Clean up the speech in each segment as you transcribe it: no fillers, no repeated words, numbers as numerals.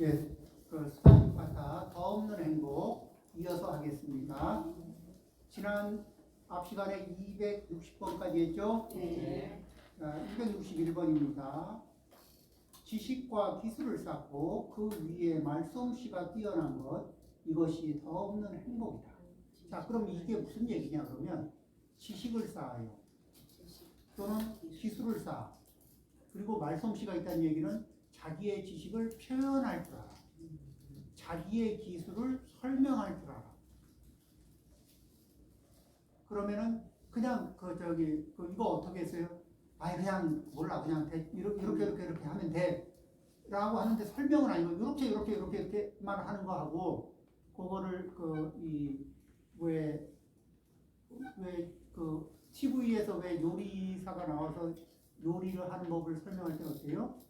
예, 그 수학파타 더 없는 행복 이어서 하겠습니다. 지난 앞 시간에 260번까지 했죠? 네. 261번입니다. 지식과 기술을 쌓고 그 위에 말솜씨가 뛰어난 것, 이것이 더 없는 행복이다. 자, 그럼 이게 무슨 얘기냐 그러면 지식을 쌓아요. 또는 기술을 쌓아. 그리고 말솜씨가 있다는 얘기는 자기의 지식을 표현할 줄 알아. 자기의 기술을 설명할 줄 알아. 그러면은 그냥 이거 어떻게 했어요? 아니 그냥 몰라 그냥 이렇게 하면 돼라고 하는데 설명은 아니고 이렇게만 하는 거 하고 그거를 TV에서 왜 요리사가 나와서 요리를 하는 법을 설명할 때 어때요?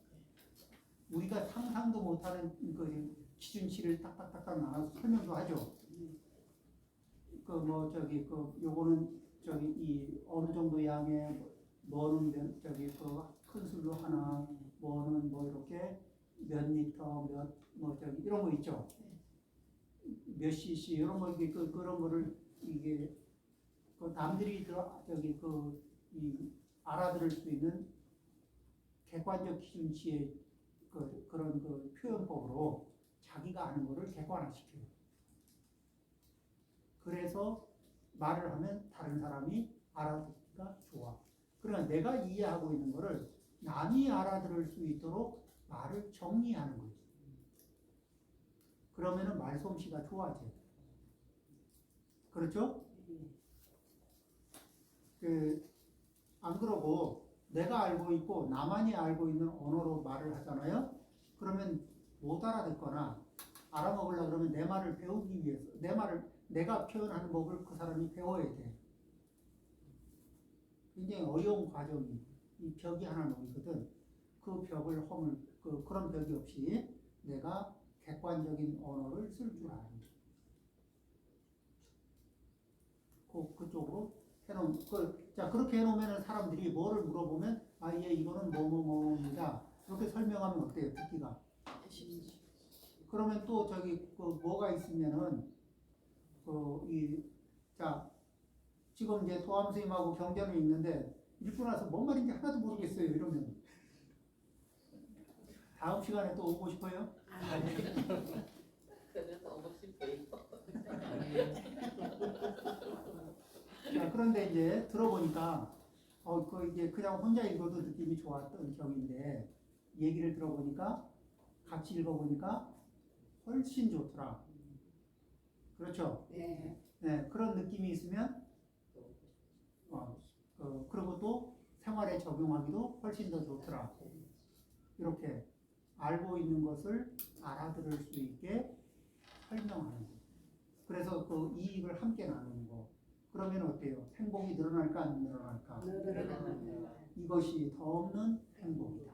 우리가 상상도 못하는 그 기준치를 딱딱딱딱 나눠서 설명도 하죠. 요거는 이 어느 정도 양의 뭐는 큰 술로 하나, 뭐는 이렇게 몇 리터 이런 거 있죠. 몇 cc 이런 거 그런 거를 이게 남들이 알아들을 수 있는 객관적 기준치의 그런 표현법으로 자기가 아는 거를 객관화시켜요. 그래서 말을 하면 다른 사람이 알아듣기가 좋아. 그러나 내가 이해하고 있는 거를 남이 알아들을 수 있도록 말을 정리하는 거지. 그러면은 말솜씨가 좋아져요. 그렇죠? 안 그러고 내가 알고 있고 나만이 알고 있는 언어로 말을 하잖아요. 그러면 못 알아듣거나 알아먹으려고 그러면 내 말을 배우기 위해서 내가 표현하는 법을 그 사람이 배워야 돼. 굉장히 어려운 과정이 이 벽이 하나 놓이거든. 그 벽을 그런 벽이 없이 내가 객관적인 언어를 쓸 줄 아는 그쪽으로 해놓은 자 그렇게 해놓으면 사람들이 뭐를 물어보면 이거는 뭐뭐뭐입니다. 그렇게 설명하면 어때요? 듣기가. 그러면 또 뭐가 있으면은 지금 이제 도암 선생님하고 경전을 읽는데 읽고 나서 뭔 말인지 하나도 모르겠어요. 이러면 다음 시간에 또 오고 싶어요? 그는 오고 싶어요. 자, 그런데 이제 들어보니까 이게 그냥 혼자 읽어도 느낌이 좋았던 경인데 얘기를 들어보니까 같이 읽어보니까 훨씬 좋더라. 그렇죠? 네. 네, 그런 느낌이 있으면 그리고 또 생활에 적용하기도 훨씬 더 좋더라. 이렇게 알고 있는 것을 알아들을 수 있게 설명하는 거. 그래서 그 이익을 함께 나누는 거. 그러면 어때요? 행복이 늘어날까 안 늘어날까? 늘어납니다. 이것이 더 없는 행복이다.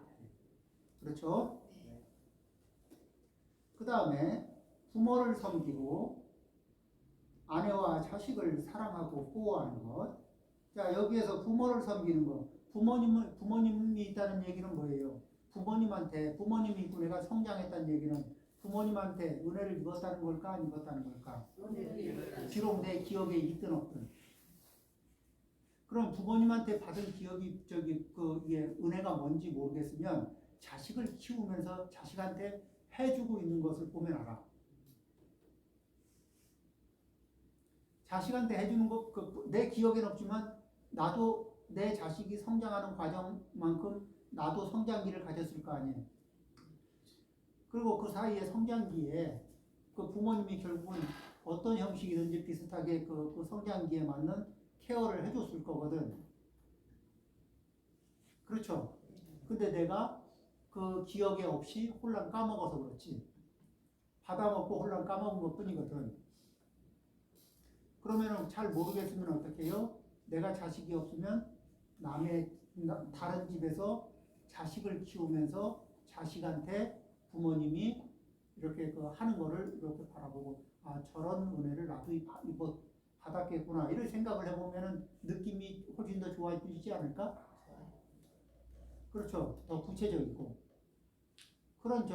그렇죠? 네. 그 다음에 부모를 섬기고 아내와 자식을 사랑하고 보호하는 것. 자, 여기에서 부모를 섬기는 것. 부모님이 있다는 얘기는 뭐예요? 부모님이 있고 내가 성장했다는 얘기는 부모님한테 은혜를 입었다는 걸까? 안 입었다는 걸까? 비록 내 기억에 있든 없든. 그럼 부모님한테 받은 기억이 은혜가 뭔지 모르겠으면 자식을 키우면서 자식한테 해주고 있는 것을 보면 알아. 자식한테 해주는 것, 내 기억에는 없지만 나도 내 자식이 성장하는 과정만큼 나도 성장기를 가졌을 거 아니에요. 그리고 그 사이에 성장기에 그 부모님이 결국은 어떤 형식이든지 비슷하게 그 성장기에 맞는 케어를 해줬을 거거든. 그렇죠? 근데 내가 그 기억에 없이 홀랑 까먹어서 그렇지. 받아먹고 홀랑 까먹은 것 뿐이거든. 그러면 잘 모르겠으면 어떻게 해요? 내가 자식이 없으면 다른 집에서 자식을 키우면서 자식한테 부모님이 이렇게 하는 거를 이렇게 바라보고 저런 은혜를 나도 받았겠구나 이런 생각을 해보면 느낌이 훨씬 더 좋아지지 않을까? 그렇죠. 더 구체적이고 그런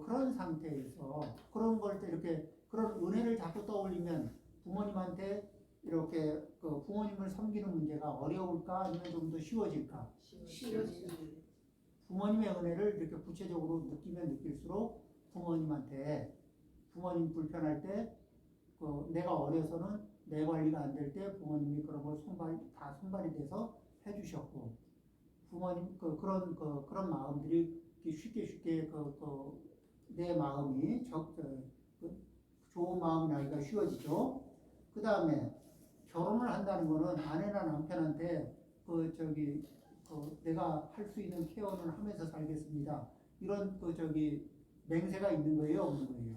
그런 상태에서 그런 걸 때 이렇게 그런 은혜를 자꾸 떠올리면 부모님한테 이렇게 부모님을 섬기는 문제가 어려울까 아니면 좀 더 쉬워질까? 부모님의 은혜를 이렇게 구체적으로 느끼면 느낄수록 부모님 불편할 때 내가 어려서는 내 관리가 안 될 때 부모님이 그런 걸 손발이 돼서 해주셨고 부모님 그런 마음들이 쉽게 내 마음이 좋은 마음이 나기가 쉬워지죠. 그 다음에 결혼을 한다는 거는 아내나 남편한테 내가 할 수 있는 케어는 하면서 살겠습니다. 이런 맹세가 있는 거예요, 없는 거예요?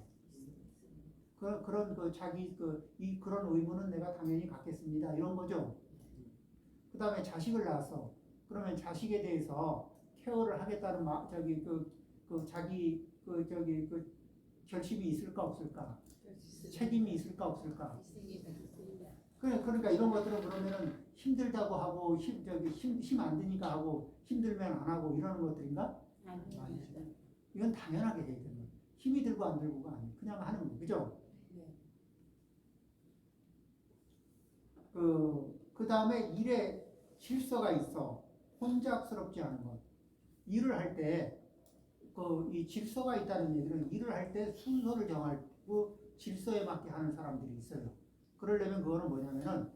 그런 그런 의무는 내가 당연히 갖겠습니다. 이런 거죠. 그 다음에 자식을 낳았어. 그러면 자식에 대해서 케어를 하겠다는 자기 결심이 있을까 없을까? 책임이 있을까 없을까? 그러니까 이런 것들은 그러면은 힘들다고 하고 힘 안 드니까 하고 힘들면 안 하고 이러는 것들인가? 아니죠. 이건 당연하게 해야 되는 거예요. 힘이 들고 안 들고가 아니에요. 그냥 하는 거예요. 그죠? 그 다음에 일에 질서가 있어. 혼잡스럽지 않은 것. 일을 할 때, 이 질서가 있다는 얘기는 일을 할 때 순서를 정하고 질서에 맞게 하는 사람들이 있어요. 그러려면 그거는 뭐냐면은,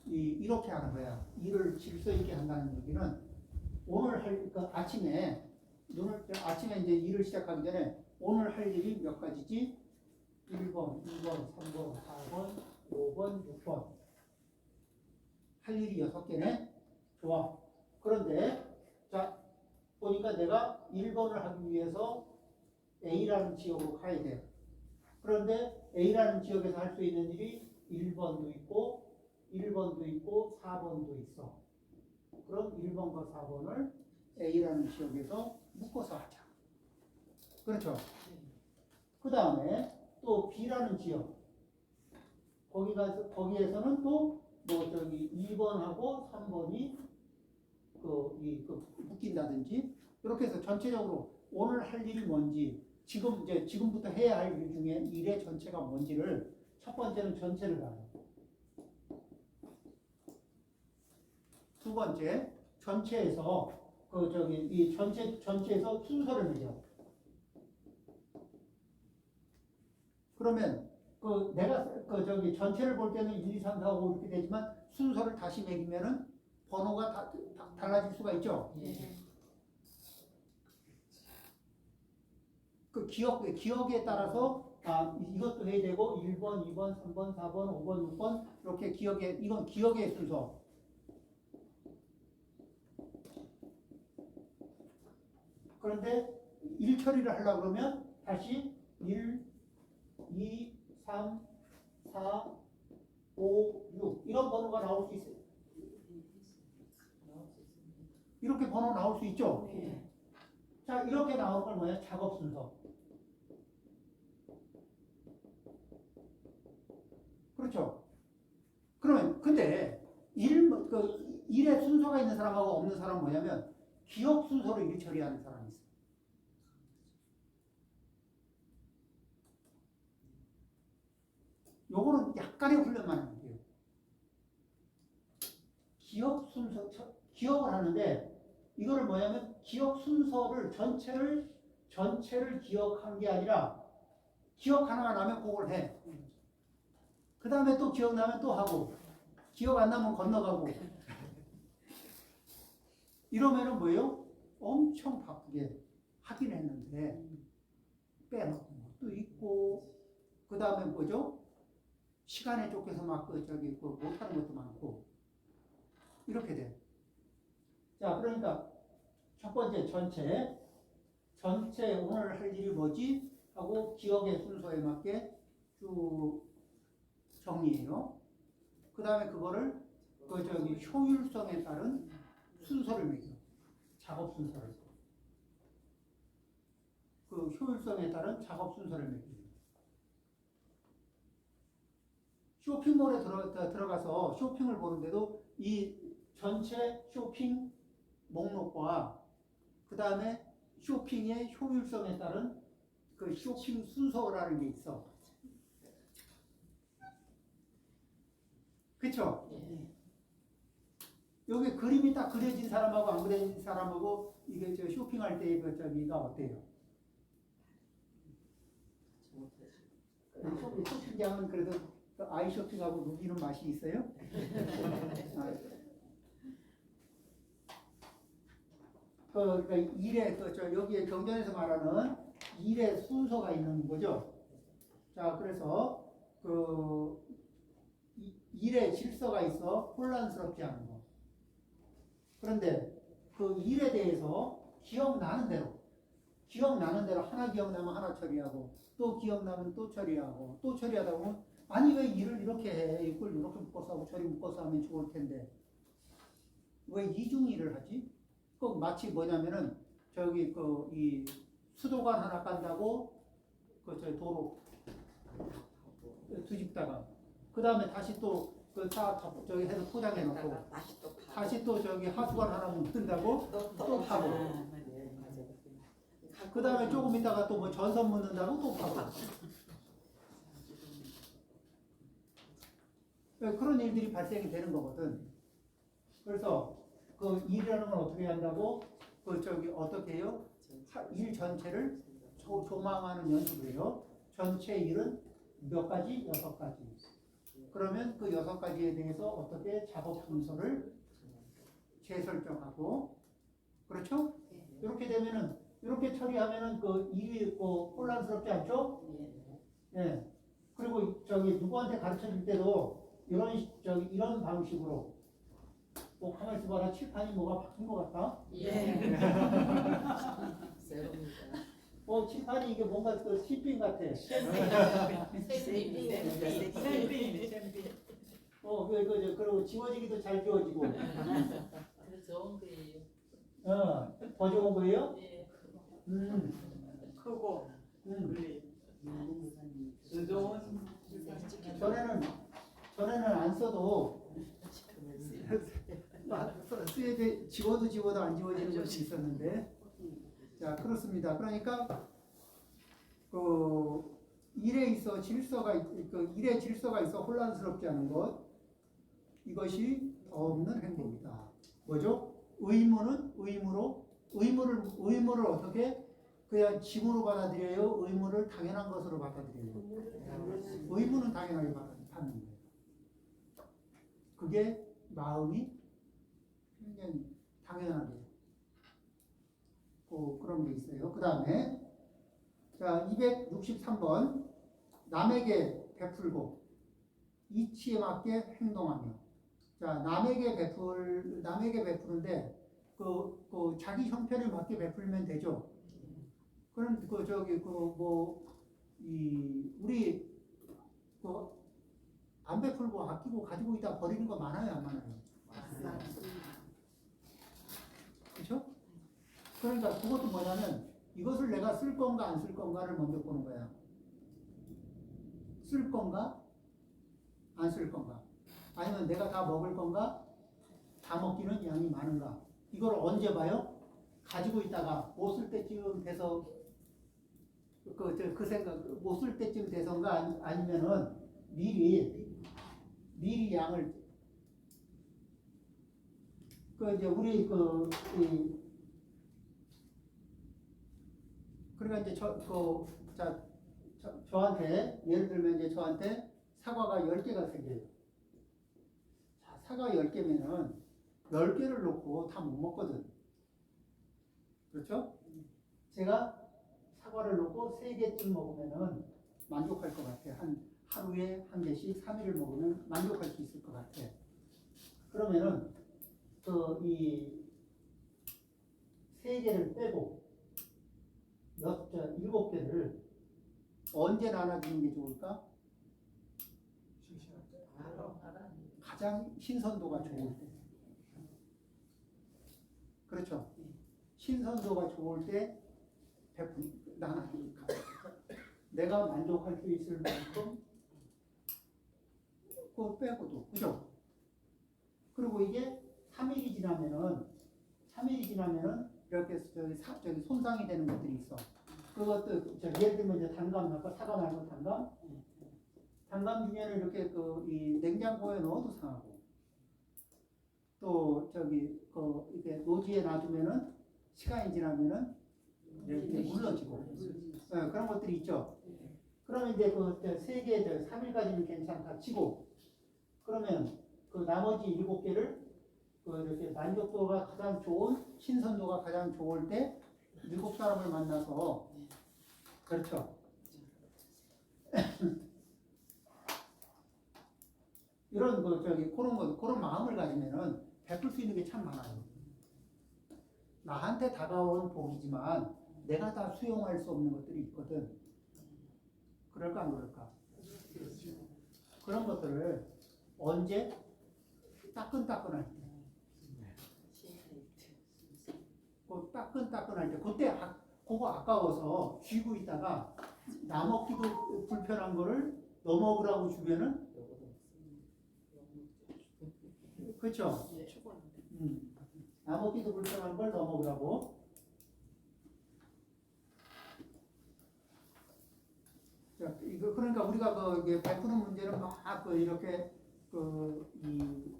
이렇게 하는 거야. 일을 질서 있게 한다는 얘기는 오늘 아침에 이제 일을 시작하기 전에 오늘 할 일이 몇 가지지? 1번, 2번, 3번, 4번, 5번, 6번. 할 일이 6개네? 좋아. 그런데, 자, 보니까 내가 1번을 하기 위해서 A라는 지역으로 가야 돼. 그런데 A라는 지역에서 할 수 있는 일이 1번도 있고, 4번도 있어. 그럼 1번과 4번을 A라는 지역에서 묶어서 하자. 그렇죠? 그 다음에 또 B라는 지역. 거기에서는 또 2번하고 3번이 묶인다든지 이렇게 해서 전체적으로 오늘 할 일이 뭔지 지금부터 해야 할 일 중에 일의 전체가 뭔지를 첫 번째는 전체를 봐요. 두 번째 전체에서 전체에서 순서를 매겨. 그러면 내가 전체를 볼 때는 1, 2, 3, 4, 5 이렇게 되지만 순서를 다시 매기면은 번호가 달라질 수가 있죠. 기억에 따라서 이것도 해야 되고 1번, 2번, 3번, 4번, 5번, 6번 이렇게 이건 기억의 순서. 그런데 일 처리를 하려고 그러면 다시 1, 2, 3, 4, 5, 6 이런 번호가 나올 수 있어요. 이렇게 번호 나올 수 있죠? 네. 자, 이렇게 나오는 건 뭐야? 작업 순서. 그렇죠? 그러면 근데 일의 순서가 있는 사람하고 없는 사람은 뭐냐면 기억 순서로 일 처리하는 사람이 있어요. 요거는 약간의 훈련만 하면 돼요. 기억 순서, 기억을 하는데 이거를 뭐냐면 기억 순서를 전체를 기억한 게 아니라 기억 하나가 나면 그걸 해. 그 다음에 또 기억나면 또 하고 기억 안 나면 건너가고 이러면은 뭐예요? 엄청 바쁘게 하긴 했는데 빼먹은 것도 있고 그 다음에 뭐죠? 시간에 쫓겨서 막 못하는 것도 많고 이렇게 돼. 자, 그러니까 첫 번째 전체 오늘 할 일이 뭐지? 하고 기억의 순서에 맞게 쭉 정리해요. 그 다음에 그거를 효율성에 따른 순서를 매겨. 작업 순서를. 그 효율성에 따른 작업 순서를 매깁니다. 쇼핑몰에 들어가서 쇼핑을 보는데도 이 전체 쇼핑 목록과 그 다음에 쇼핑의 효율성에 따른 그 쇼핑 순서라는 게 있어. 그쵸? 예. 여기 그림이 딱 그려진 사람하고 안 그려진 사람하고 이게 저 쇼핑할 때의 그 저기가 어때요? 쇼핑장은 그래도 그 아이 쇼핑하고 누기는 맛이 있어요? 그러니까 일의 여기에 경전에서 말하는 일의 순서가 있는 거죠. 자, 그래서 그 일의 질서가 있어 혼란스럽지 않은 거. 그런데 그 일에 대해서 기억나는 대로 하나 기억나면 하나 처리하고 또 기억나면 또 처리하고 또 처리하다 보면 아니 왜 일을 이렇게 해? 이걸 이렇게 묶어서 하고 저리 묶어서 하면 좋을 텐데 왜 이중일을 하지? 꼭 마치 뭐냐면은 저기 그 이 수도관 하나 깐다고 그 저 도로 뒤집다가 그 다음에 다시 또 그 다 저기 해서 포장해 놓고 다시 또 저기 하수관 하나 묻는다고 또 파고 그 다음에 조금 있다가 또 뭐 전선 묻는다고 또 파고 그런 일들이 발생이 되는 거거든. 그래서 그 일이라는 건 어떻게 한다고? 그 저기 어떻게 해요? 일 전체를 조망하는 연습을 해요. 전체 일은 몇 가지? 6가지. 그러면 그 6가지에 대해서 어떻게 작업 순서를 재설정하고 그렇죠? 이렇게 되면은 이렇게 처리하면은 그 일이 혼란스럽지 않죠? 예. 그리고 저기 누구한테 가르쳐 줄 때도 이런 방식으로 뭐 가만히 있어봐라 칠판이 뭐가 바뀐 것 같다. 예. 칠판이 이게 뭔가 그 시핀 같아. 그리고 지워지기도 잘 지워지고. 좋은 거예요. 더 좋은 거예요? 예. 크고 전에는 안 써도 지워도 안 지워지는 것이 있었는데 자 그렇습니다. 그러니까 그 일에 있어 일의 질서가 있어 혼란스럽지 않은 것 이것이 없는 행동이다. 뭐죠? 의무를 어떻게 그냥 짐으로 받아들여요? 의무를 당연한 것으로 받아들여요? 의무는 당연하게 받는 거예요. 그게 마음이 굉장히 당연하게 그런 게 있어요. 그 다음에 자 263번 남에게 베풀고 이치에 맞게 행동하며 자 남에게 베푸는데 그 자기 형편에 맞게 베풀면 되죠. 그럼 우리 안 베풀고 아끼고 가지고 있다 버리는 거 많아요, 안 많아요? 그렇죠? 그러니까 그것도 뭐냐면 이것을 내가 쓸 건가 안 쓸 건가를 먼저 보는 거야. 쓸 건가 안 쓸 건가 아니면 내가 다 먹을 건가 다 먹기는 양이 많은가 이걸 언제 봐요? 가지고 있다가 못 쓸 때쯤 돼서 그 생각 못 쓸 때쯤 돼서인가 아니면은 미리 양을 이제 우리 그러니까 이제 저한테 예를 들면 이제 저한테 사과가 10개가 생겨요. 자, 사과 10개면은 10개를 놓고 다 못 먹거든. 그렇죠? 제가 사과를 놓고 3개쯤 먹으면은 만족할 것 같아. 하루에 1개씩 3일을 먹으면 만족할 수 있을 것 같아. 그러면은 이 3개를 빼고 7개를 언제 나눠주는 게 좋을까? 가장 신선도가 좋을 때. 그렇죠? 신선도가 좋을 때 나눠주니까 내가 만족할 수 있을 만큼 그거 빼고도 그죠? 그리고 이게 3일이 지나면은 이렇게 저기 손상이 되는 것들이 있어. 그것도 예를 들면 이제 단감 말고 사과 말고 단감. 단감 중에는 이렇게 이 냉장고에 넣어도 상하고, 또 저기 이렇게 노지에 놔두면은 시간이 지나면은 이렇게 물러지고, 그런 것들이 있죠. 그러면 이제 세개 3일까지는 괜찮다 치고, 그러면 그 나머지 7개를 이렇게 만족도가 가장 좋은, 신선도가 가장 좋을 때 7사람을 만나서, 그렇죠. 이런 그런 마음을 가지면은 베풀 수 있는 게 참 많아요. 나한테 다가온 복이지만 내가 다 수용할 수 없는 것들이 있거든. 그럴까 안 그럴까? 그런 것들을 언제? 따끈따끈할 때. 그 따끈따끈할 때. 그때 그거 아까워서 쥐고 있다가 나 먹기도 불편한 거를 너 먹으라고 주면은, 그렇죠? 나 먹기도 불편한 걸 너 먹으라고. 자, 이거 그러니까 우리가 이게 베푸는 문제는 막 이렇게 이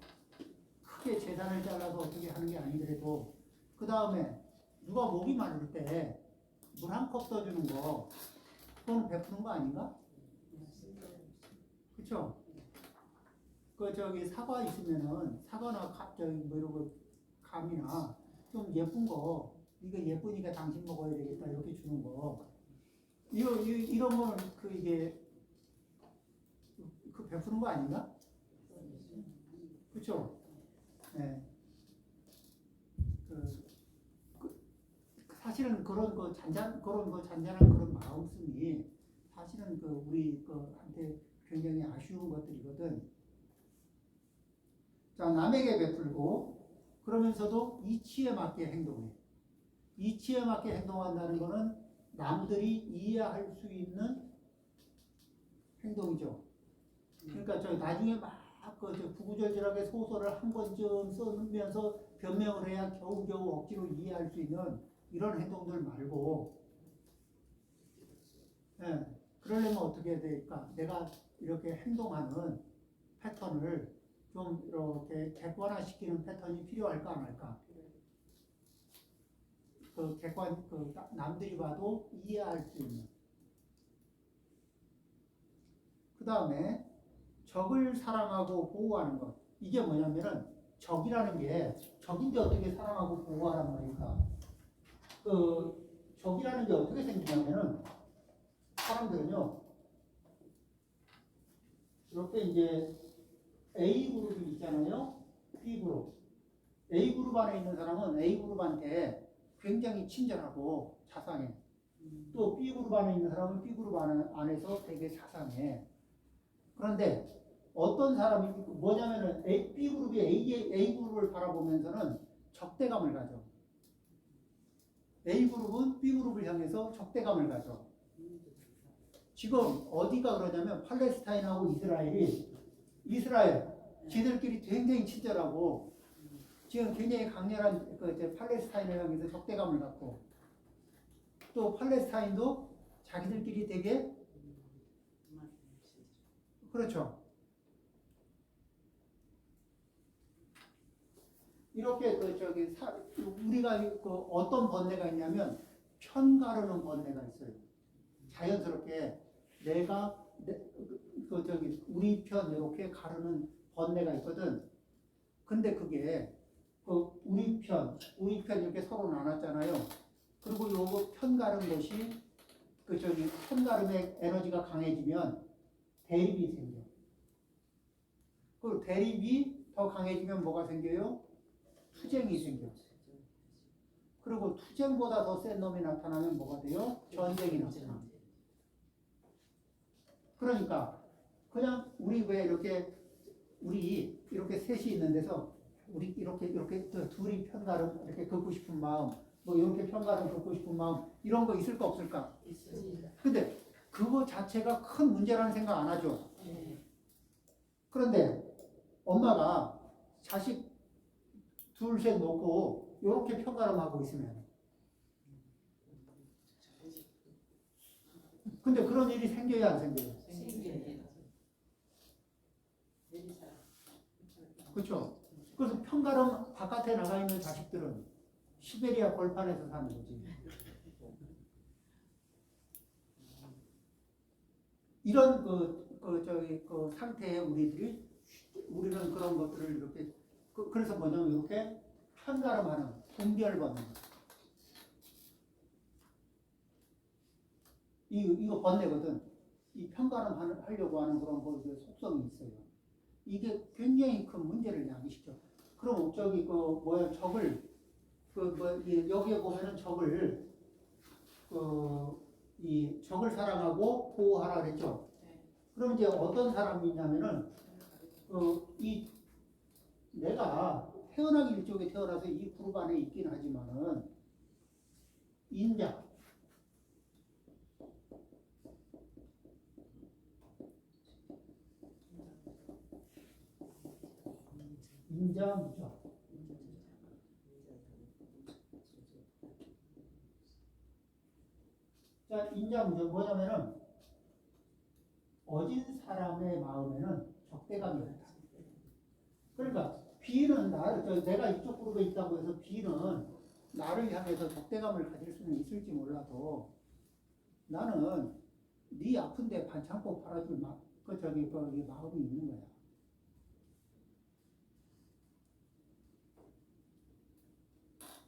크게 재단을 잘라서 어떻게 하는 게 아니더라도, 그 다음에 누가 목이 마를 때 물 한 컵 떠주는 거, 그건 베푸는 거 아닌가? 그렇죠? 사과 있으면은 사과나 이런 거 감이나 좀 예쁜 거, 이거 예쁘니까 당신 먹어야 되겠다 이렇게 주는 거, 이런 거는 이게 베푸는 거 아닌가? 그렇죠? 네. 사실은 그런 잔잔한 그런 마음씀이 사실은 우리 한테 굉장히 아쉬운 것들이거든. 자, 남에게 베풀고 그러면서도 이치에 맞게 행동해. 이치에 맞게 행동한다는 것은 남들이 이해할 수 있는 행동이죠. 그러니까 나중에 막 구구절절하게 소설을 한 번쯤 쓰면서 변명을 해야 겨우겨우 억지로 이해할 수 있는 이런 행동들 말고, 그러려면 어떻게 해야 될까? 내가 이렇게 행동하는 패턴을 좀 이렇게 객관화시키는 패턴이 필요할까 안 할까? 남들이 봐도 이해할 수 있는. 그 다음에 적을 사랑하고 보호하는 것. 이게 뭐냐면은 적이라는 게 적인데 어떻게 사랑하고 보호하란 말일까? 적이라는 게 어떻게 생기냐면은 사람들은요, 이렇게 이제 A 그룹이 있잖아요, B 그룹. A 그룹 안에 있는 사람은 A 그룹한테 굉장히 친절하고 자상해. 또 B 그룹 안에 있는 사람은 B 그룹 안에서 되게 자상해. 그런데 어떤 사람이 뭐냐면은 B 그룹이 A 그룹을 바라보면서는 적대감을 가져. A 그룹은 B 그룹을 향해서 적대감을 가져. 지금 어디가 그러냐면 팔레스타인하고 이스라엘 지들끼리 굉장히 친절하고 지금 굉장히 강렬한 팔레스타인을 향해서 적대감을 갖고, 또 팔레스타인도 자기들끼리 되게, 그렇죠. 이렇게 우리가 어떤 번뇌가 있냐면 편가르는 번뇌가 있어요. 자연스럽게 내가 우리 편 이렇게 가르는 번뇌가 있거든. 근데 그게 우리 편 이렇게 서로 나눴잖아요. 그리고 요거 편가른 것이 편가름의 에너지가 강해지면 대립이 생겨. 그 대립이 더 강해지면 뭐가 생겨요? 투쟁이 생겨. 그리고 투쟁보다 더 센 놈이 나타나면 뭐가 돼요? 전쟁이 나타나. 그러니까 그냥 우리 이렇게 셋이 있는 데서 우리 이렇게 둘이 편가름 이렇게 긋고 싶은 마음, 뭐 이렇게 편가름 긋고 싶은 마음, 이런 거 있을까 없을까? 있습니다. 근데 그거 자체가 큰 문제라는 생각 안 하죠. 그런데 엄마가 자식 둘 셋 놓고 이렇게 편가름하고 있으면 근데 그런 일이 생겨야 안 생겨요? 생기네. 그렇죠? 그래서 편가름 바깥에 나가 있는 자식들은 시베리아 벌판에서 사는 거지. 이런 그 상태에 우리는 그런 것들을 이렇게 그래서 뭐냐면 이렇게 편가름하는 분별받는 거. 이거 번뇌거든. 이 편가름 하려고 하는 그런 속성이 있어요. 이게 굉장히 큰 문제를 야기시켜. 그럼 적을 여기에 보면은 이 적을 사랑하고 보호하라 그랬죠. 그럼 이제 어떤 사람이냐면은 이 내가 태어나기 일찍에 태어나서 이 그룹 안에 있긴 하지만은 인자 무자. 자, 인자무자 뭐냐면은 어진 사람의 마음에는 적대감이 없다. 그러니까 B는 내가 이쪽 그룹에 있다고 해서 B는 나를 향해서 적대감을 가질 수는 있을지 몰라도 나는 네 아픈데 반창고 팔아줄 마음이 있는 거야.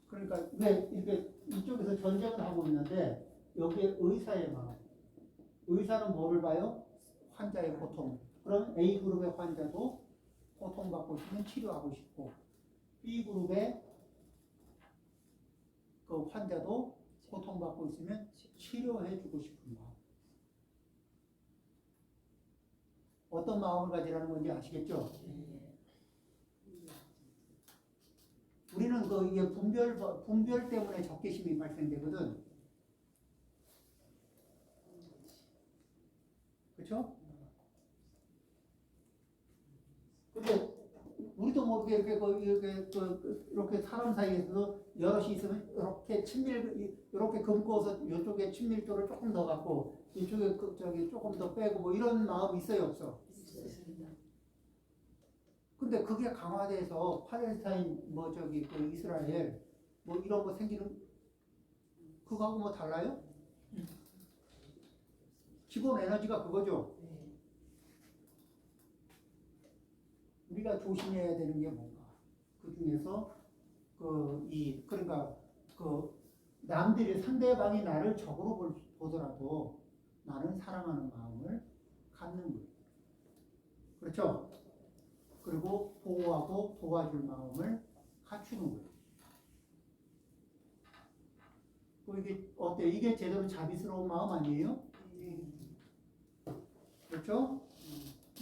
그러니까 왜 이렇게 이쪽에서 전쟁을 하고 있는데 여기에 의사의 마음. 의사는 뭐를 봐요? 환자의 고통. 그럼 A그룹의 환자도 고통받고 있으면 치료하고 싶고 B그룹의 그 환자도 고통받고 있으면 치료해주고 싶은 마음. 어떤 마음을 가지라는 건지 아시겠죠? 우리는 이게 분별 때문에 적개심이 발생되거든. 그렇죠? 근데 우리도 모르게 이렇게 사람 사이에서도 여럿이 있으면 이렇게 금고서 이쪽에 친밀도를 조금 더 갖고 이쪽에 조금 더 빼고 뭐 이런 마음이 있어요, 없어? 근데 그게 강화돼서 팔레스타인 이스라엘 뭐 이런 거 생기는 그거하고 뭐 달라요? 기본 에너지가 그거죠. 우리가 조심해야 되는 게 뭔가 그 중에서 그러니까 남들이 상대방이 나를 적으로 보더라도 나는 사랑하는 마음을 갖는 거예요. 그렇죠? 그리고 보호하고 도와줄 마음을 갖추는 거예요. 이게 어때? 이게 제대로 자비스러운 마음 아니에요? 그렇죠?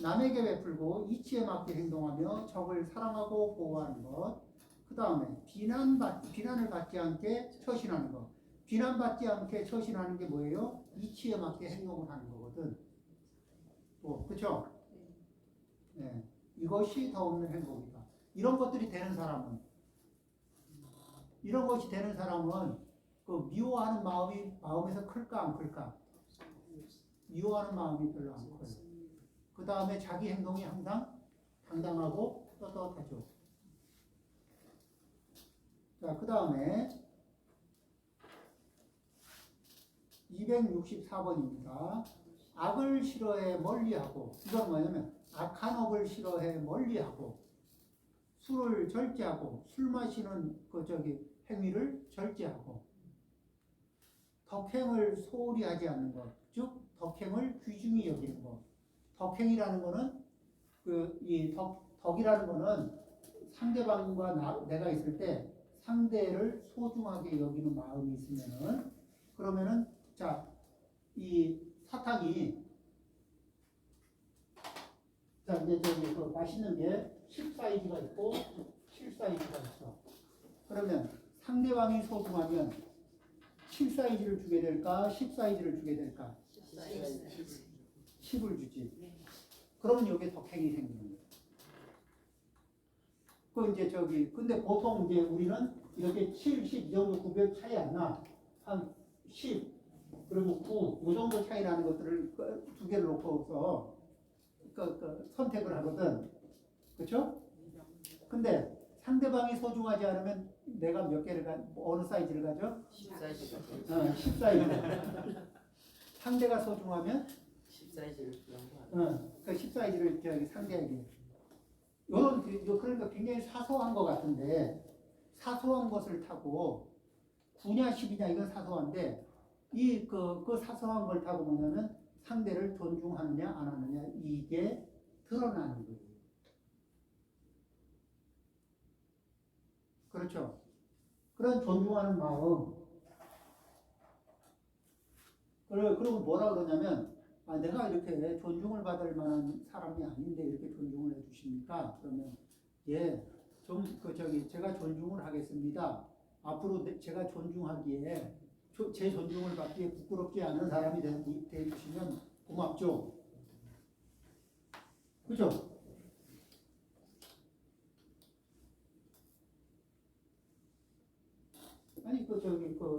남에게 베풀고 이치에 맞게 행동하며 적을 사랑하고 보호하는 것. 그 다음에 비난을 받지 않게 처신하는 것. 비난받지 않게 처신하는 게 뭐예요? 이치에 맞게 행동을 하는 거거든. 그렇죠? 네. 이것이 더 없는 행복이다. 이런 것이 되는 사람은 그 미워하는 마음이 마음에서 클까 안 클까? 미워하는 마음이 별로 안 커요. 그 다음에 자기 행동이 항상 당당하고 떳떳하죠. 자, 그 다음에 264번입니다. 악을 싫어해 멀리하고, 이건 뭐냐면 악한 업을 싫어해 멀리하고, 술을 절제하고, 술 마시는 행위를 절제하고, 덕행을 소홀히 하지 않는 것, 즉 덕행을 귀중히 여기는 것. 덕행이라는 거는 덕이라는 거는 상대방과 내가 있을 때 상대를 소중하게 여기는 마음이 있으면은 그러면은 자, 이 사탕이 자 이제 맛있는 게 10 사이즈가 있고 7 사이즈가 있어. 그러면 상대방이 소중하면 7 사이즈를 주게 될까? 10 사이즈를 주게 될까? 10을 주지. 그러면 여기에 덕행이 생기는 거예요. 근데 보통 이제 우리는 이렇게 7, 10 이 정도 구별 차이 안 나. 한 10, 그리고 9, 이 정도 차이 나는 것들을 두 개를 놓고서 선택을 하거든. 그렇죠? 근데 상대방이 소중하지 않으면 내가 몇 개를 어느 사이즈를 가져? 14일 10 사이즈. 상대가 소중하면 14일을 연구하는 그 10 사이즈를 상대에게. 그러니까 굉장히 사소한 것 같은데 사소한 것을 타고 9냐 10이냐 이건 사소한데 그 사소한 걸 타고 뭐냐면 상대를 존중하느냐 안 하느냐 이게 드러나는 거예요. 그렇죠? 그런 존중하는 마음. 그리고 뭐라 그러냐면 내가 이렇게 존중을 받을 만한 사람이 아닌데 이렇게 존중을 해주십니까? 그러면 제가 존중을 하겠습니다. 앞으로 제가 존중하기에 제 존중을 받기에 부끄럽지 않은 사람이 되주시면 고맙죠. 그죠? 아니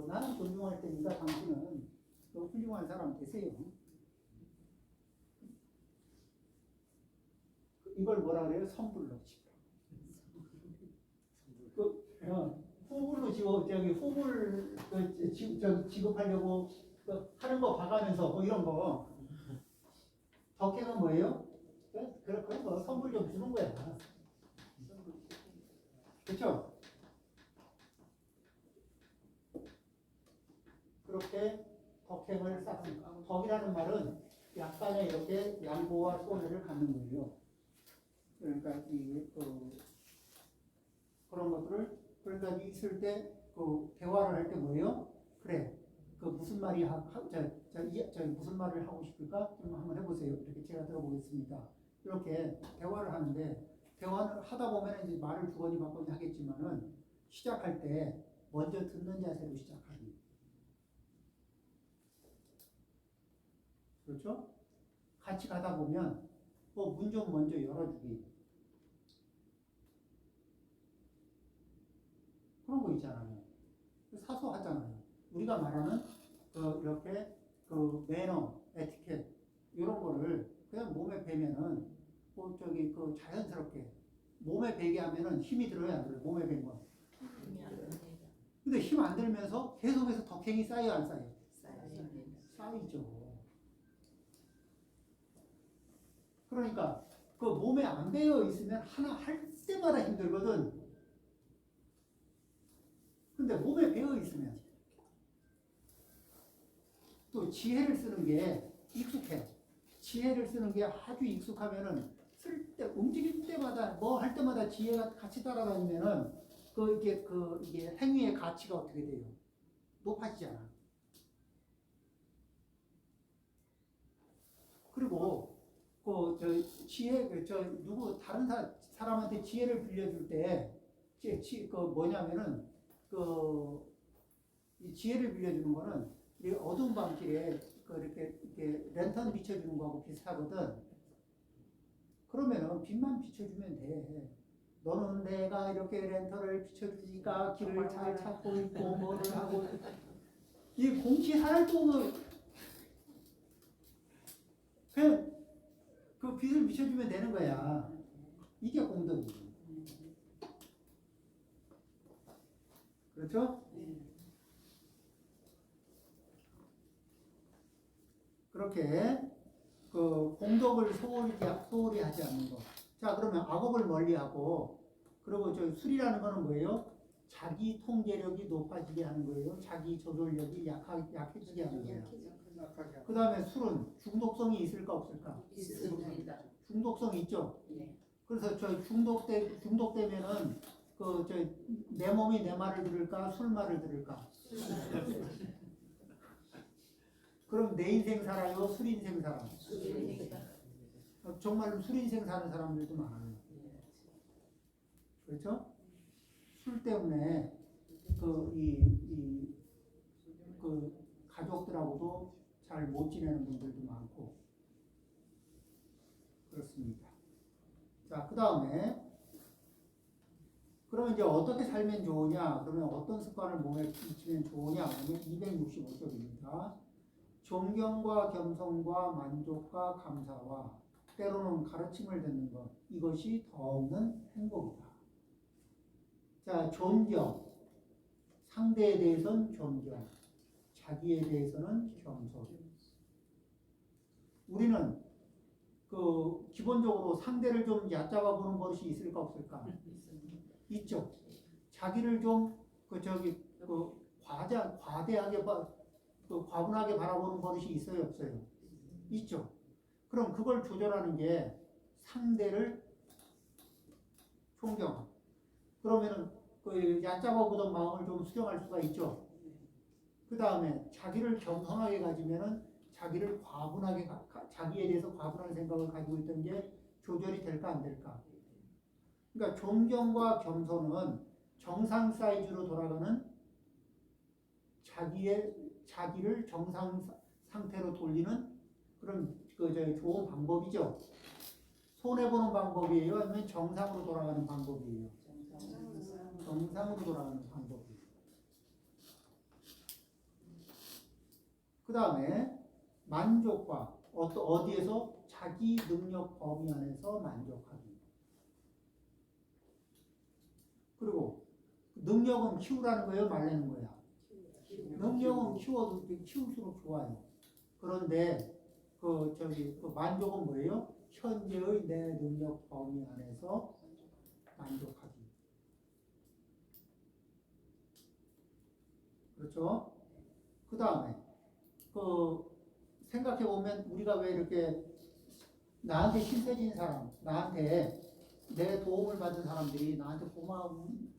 나는 존중할 테니까 당신은 훌륭한 사람 되세요. 이걸 뭐라 그래요? 선불로 치고. 후불로 후불 지급하려고 하는 거 봐가면서 이런 거. 덕혜는 뭐예요? 그런 거 선불 좀 주는 거야. 그렇죠? 그렇게 덕행을 쌓습니다. 덕이라는 말은 약간의 이렇게 양보와 손해를 갖는 거예요. 그러니까 그런 것들을 그러니까 있을 때 대화를 할 때 뭐예요? 그래. 무슨 말이 무슨 말을 하고 싶을까? 좀 한번 해보세요. 이렇게 제가 들어보겠습니다. 이렇게 대화를 하는데 대화를 하다 보면 이제 말을 주거니 받거니 하겠지만은 시작할 때 먼저 듣는 자세로 시작하는 거예요. 그렇죠? 같이 가다 보면 문 좀 먼저 열어주기. 그런 거 있잖아요. 사소하잖아요. 우리가 말하는 이렇게 매너, 에티켓 이런 거를 그냥 몸에 배면은 자연스럽게 몸에 배게 하면은 힘이 들어야 안 들어요. 몸에 밴 건. 근데 힘 안 들면서 계속해서 덕행이 쌓여 안 쌓여? 쌓이죠. 그러니까 몸에 안 배어 있으면 하나 할 때마다 힘들거든. 근데 몸에 배어 있으면 또 지혜를 쓰는 게 익숙해. 지혜를 쓰는 게 아주 익숙하면은 움직일 때마다 뭐 할 때마다 지혜가 같이 따라다니면은 이게 행위의 가치가 어떻게 돼요? 높아지잖아. 그리고 다른 사람한테 지혜를 빌려줄 때 뭐냐면은 이 지혜를 빌려주는 거는 이 어두운 밤길에 이렇게 랜턴 비춰주는 거하고 비슷하거든. 그러면은 빛만 비춰주면 돼. 너는 내가 이렇게 랜턴을 비춰주니까 길을 잘 찾고 있고 뭐를 하고 이 공치 하나도 그냥 빛을 비춰주면 되는 거야. 이게 공덕이지. 그렇죠? 그렇게 공덕을 소홀히 하지 않는 거. 자, 그러면 악업을 멀리하고, 그리고 술이라는 거는 뭐예요? 자기 통제력이 높아지게 하는 거예요. 자기 조절력이 약해지게 하는 거예요. 그 다음에 술은 중독성이 있을까 없을까? 있습니다. 중독성이 있죠. 네. 그래서 중독되면은 내 몸이 내 말을 들을까 술 말을 들을까? 그럼 내 인생 살아요? 술 인생 살아? 정말 술 인생 사는 사람들도 많아요. 그렇죠? 술 때문에 가족들하고도 잘 못 지내는 분들도 많고 그렇습니다. 자, 그 다음에 그러면 이제 어떻게 살면 좋으냐? 그러면 어떤 습관을 몸에 끼치면 좋으냐? 그러면 265쪽입니다. 존경과 겸손과 만족과 감사와 때로는 가르침을 듣는 것, 이것이 더 없는 행복이다. 자, 존경. 상대에 대해서는 존경, 자기에 대해서는 겸손. 우리는 기본적으로 상대를 좀 얕잡아 보는 버릇이 있을까 없을까? 있죠. 자기를 좀 과대하게 과분하게 바라보는 버릇이 있어요, 없어요? 있죠. 그럼 그걸 조절하는 게 상대를 존경하고, 그러면은 얕잡아 보던 마음을 좀 수정할 수가 있죠. 그 다음에 자기를 겸손하게 가지면은 자기를 자기에 대해서 과분한 생각을 가지고 있던 게 조절이 될까 안 될까? 그러니까 존경과 겸손은 정상 사이즈로 돌아가는 자기를 정상 상태로 돌리는 그런 좋은 방법이죠. 손해보는 방법이에요? 아니면 정상으로 돌아가는 방법이에요? 정상으로 돌아가는 방법이에요. 그 다음에 만족과 어디에서? 자기 능력 범위 안에서 만족하기. 그리고 능력은 키우라는 거예요? 말리는 거야? 능력은 키울수록 좋아요. 그런데 만족은 뭐예요? 현재의 내 능력 범위 안에서 만족하기. 그렇죠? 그 다음에 생각해 보면 우리가 왜 이렇게 나한테 신세진 사람, 나한테 내 도움을 받은 사람들이 나한테 고마운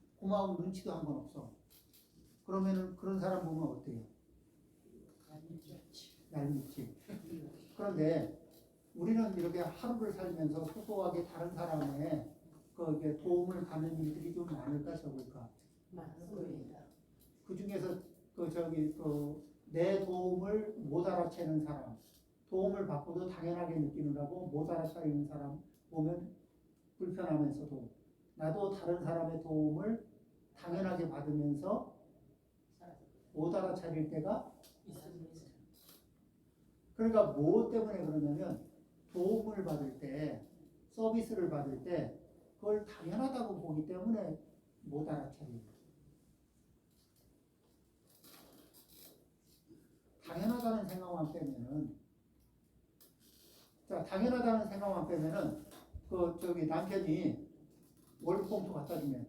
눈치도 한 번 없어. 그러면은 그런 사람 보면 어때요? 얄밉지. 그런데 우리는 이렇게 하루를 살면서 소소하게 다른 사람의 도움을 받는 일들이 좀 많을까 적을까? 맞습니다. 그 중에서 내 도움을 못 알아채는 사람, 도움을 받고도 당연하게 느끼느라고 못 알아차리는 사람 보면 불편하면서도 나도 다른 사람의 도움을 당연하게 받으면서 못 알아차릴 때가 있습니다. 그러니까 뭐 때문에 그러냐면 도움을 받을 때, 서비스를 받을 때 그걸 당연하다고 보기 때문에 못 알아차리는 거예요. 당연하다는 생각만 빼면은, 자, 당연하다는 생각만 빼면은 남편이 월급봉투 갖다 주면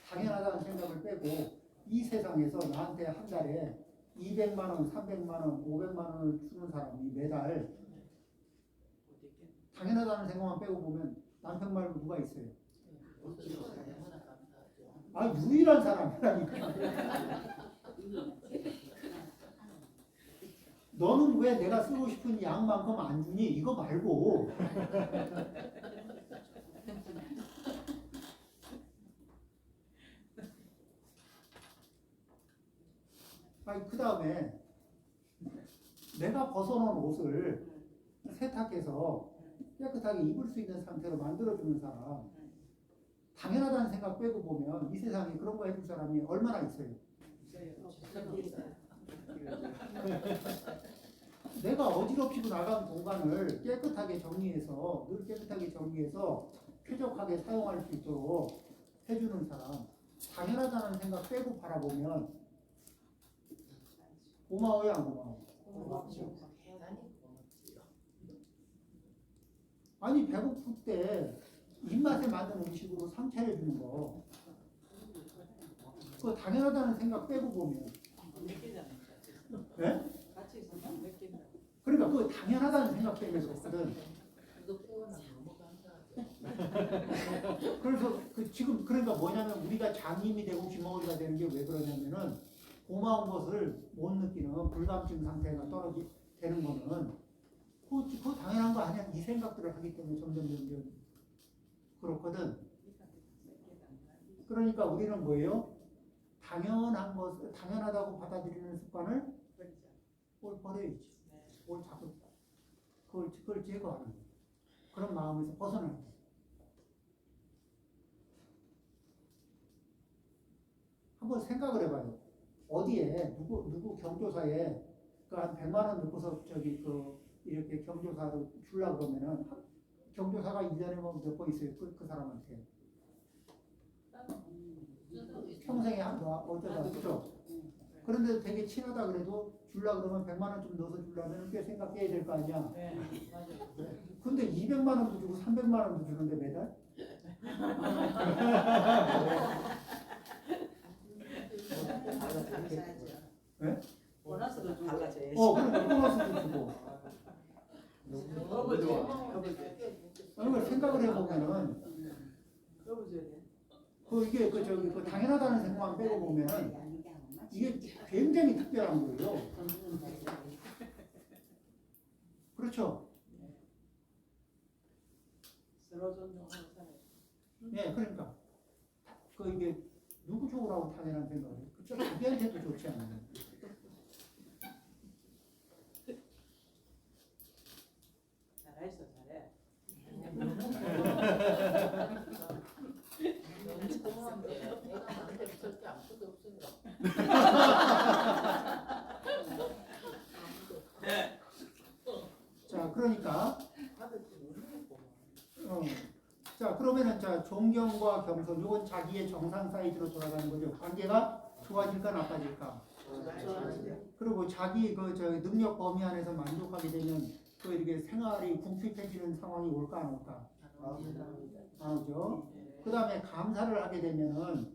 당연하다는 생각을 빼고 이 세상에서 나한테 한 달에 200만 원, 300만 원, 500만 원을 주는 사람이 매달 당연하다는 생각만 빼고 보면 남편 말고 누가 있어요? 아, 유일한 사람이라니까. 너는 왜 내가 쓰고 싶은 양만큼 안 주니? 이거 말고. 아니, 그 다음에 내가 벗어놓은 옷을 세탁해서 깨끗하게 입을 수 있는 상태로 만들어주는 사람, 당연하다는 생각 빼고 보면 이 세상에 그런 거 해줄 사람이 얼마나 있어요? 내가 어지럽히고 나간 공간을 깨끗하게 정리해서 늘 깨끗하게 정리해서 쾌적하게 사용할 수 있도록 해주는 사람, 당연하다는 생각 빼고 바라보면 고마워요, 안 고마워? 고맙죠. 대단히 고맙지요. 아니, 배고플 때 입맛에 맞는 음식으로 상차려 주는 거, 그거 당연하다는 생각 빼고 보면, 네? 그러니까 그거 당연하다는 생각 때문에 그렇거든. 그거 빼고는 너무 감사하죠. 그래서 지금 그러니까 뭐냐면 우리가 장님이 되고 귀머거리가 되는 게 왜 그러냐면은 고마운 것을 못 느끼는 불감증 상태가 되는 거는 그거 당연한 거 아니야? 이 생각들을 하기 때문에 점점 그렇거든. 그러니까 우리는 뭐예요? 당연하다고 받아들이는 습관을 버려야지. 그걸 자꾸 그걸 제거하는 거예요. 그런 마음에서 벗어나는 거예요. 한번 생각을 해봐요. 어디에 누구 경조사에 한 100만 원 넣고서 저기 이렇게 경조사로 주려 그러면은 경조사가 1년에 뭐 몇 번 있어요. 그 사람한테. 평생에 어쩌다 그죠? 그런데 되게 친하다 그래도 주려 그러면 100만 원 좀 넣어서 주려면 꽤 생각해야 될 거 아니야. 네, 맞아요. 근데 200만 원도 주고 300만 원도 주는데 매달? 네? 보너스도 주고 달라져야지. 그럼 보너스도 주고. 너무 좋아. 그걸 생각을 해보면은 너무 좋네. 이게 그 당연하다는 생각만 빼고 보면은 이게 굉장히 특별한 거예요. 그렇죠? 서로 존중하고 살아야지. 예, 그러니까 이게 누구 좋으라고 당연한 생각을 해. 그쪽 자기한테도 좋지 않아요. 잘했어, 잘해. 너무 고마운데 내가 나한테 절대 아무것도 없습니다. 자, 그러니까 아들도 너무 고마워. 자, 그러면은 존경과 겸손, 이건 자기의 정상 사이즈로 돌아가는 거죠. 관계가 좋아질까 나빠질까. 그리고 자기 능력 범위 안에서 만족하게 되면 이렇게 생활이 궁핍해지는 상황이 올까 안 올까? 안 오죠. 그 다음에 감사를 하게 되면은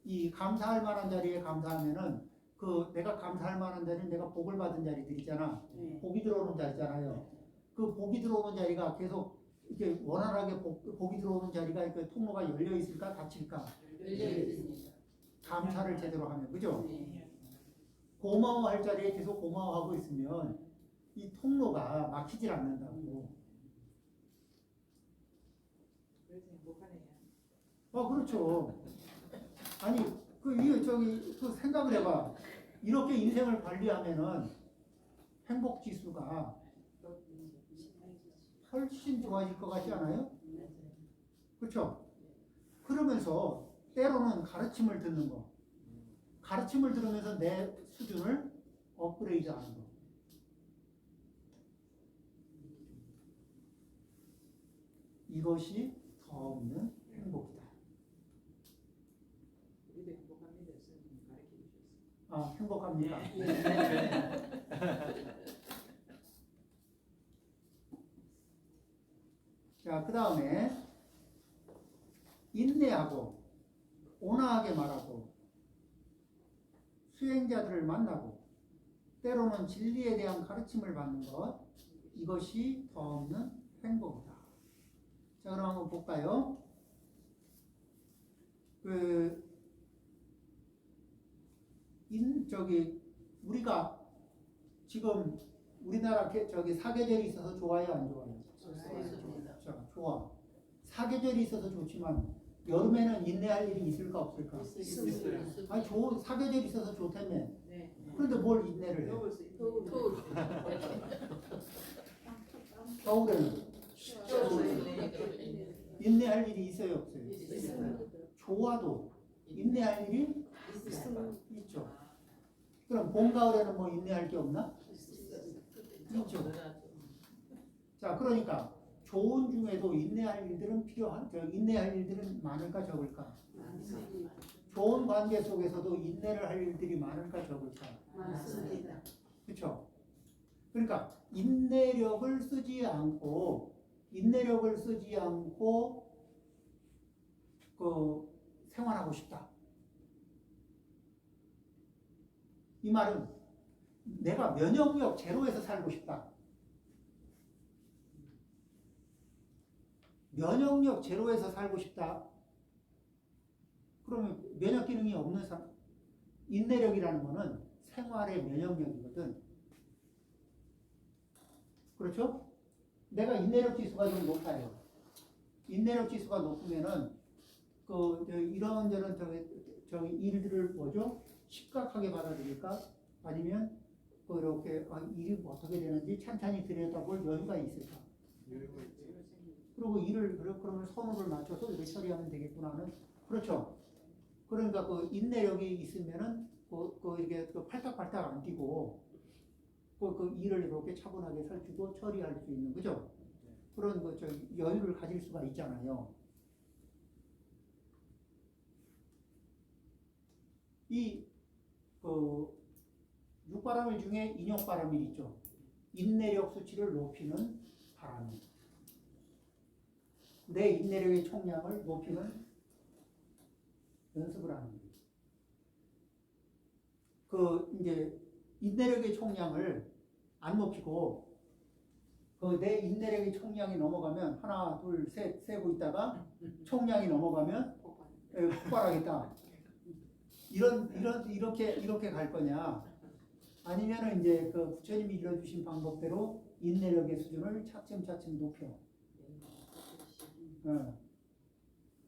이 감사할 만한 자리에 감사하면은 내가 감사할 만한 자리는 내가 복을 받은 자리들 있잖아. 복이 들어오는 자리잖아요. 그 복이 들어오는 자리가 계속 이렇게 원활하게 복이 들어오는 자리가 통로가 열려 있을까 닫힐까? 열려 있습니다. 감사를 제대로 하면 그죠? 고마워할 자리에 계속 고마워하고 있으면 이 통로가 막히질 않는다고. 그래서 행복하네요. 그렇죠. 아니 이거 생각을 해봐. 이렇게 인생을 관리하면은 행복 지수가 훨씬 좋아질 것 같지 않아요? 그렇죠? 그러면서 때로는 가르침을 듣는 거. 가르침을 들으면서 내 수준을 업그레이드하는 거. 이것이 더 없는 행복이다. 우리도 행복합니다. 선생님 가르쳐 주셨어요. 행복합니까? 자, 그 다음에 인내하고 온화하게 말하고 수행자들을 만나고 때로는 진리에 대한 가르침을 받는 것, 이것이 더 없는 행복이다. 자, 그럼 한번 볼까요? 우리가 지금 우리나라 사계절이 있어서 좋아요, 안 좋아요? 좋습니다. 자, 좋아. 사계절이 있어서 좋지만 여름에는 인내할 일이 있을까 없을까? 있어요. 아니, 사계절이 있어서 좋다며. 네. 그런데 뭘 인내를 해? 먹을 수 있는 더울 겨울에는 인내할 일이 있어요, 없어요? 있어요. 좋아도 인내할 일이 있죠. 그럼 봄, 가을에는 뭐 인내할 게 없나? 있죠. 자, 그러니까 좋은 중에도 인내할 일들은 인내할 일들은 많을까 적을까? 좋은 관계 속에서도 인내를 할 일들이 많을까 적을까? 많습니다. 그렇죠? 그러니까 인내력을 쓰지 않고 생활하고 싶다. 이 말은 내가 면역력 제로에서 살고 싶다. 면역력 제로에서 살고 싶다. 그러면 면역 기능이 없는 사람, 인내력이라는 거는 생활의 면역력이거든. 그렇죠? 내가 인내력 지수가 좀 높아요. 인내력 지수가 높으면은 이런저런 일들을 뭐죠? 심각하게 받아들일까? 아니면 이렇게 일이 어떻게 되는지 찬찬히 들여다볼 여유가 있을까? 그리고 그러면 선호를 맞춰서 이렇게 처리하면 되겠구나 하는. 그렇죠? 그러니까 인내력이 있으면은 이게 팔딱팔딱 안 뛰고 그 일을 이렇게 차분하게 살피고 처리할 수 있는 그죠? 그런 여유를 가질 수가 있잖아요. 이 육바람일 중에 인욕바람일 있죠. 인내력 수치를 높이는 바람이. 내 인내력의 총량을 높이는 연습을 하는 거예요. 이제 인내력의 총량을 안 높이고 내 인내력의 총량이 넘어가면 하나, 둘, 셋 세고 있다가 총량이 넘어가면 폭발하겠다. 이렇게 갈 거냐? 아니면은 이제 부처님이 일러주신 방법대로 인내력의 수준을 차츰차츰 높여.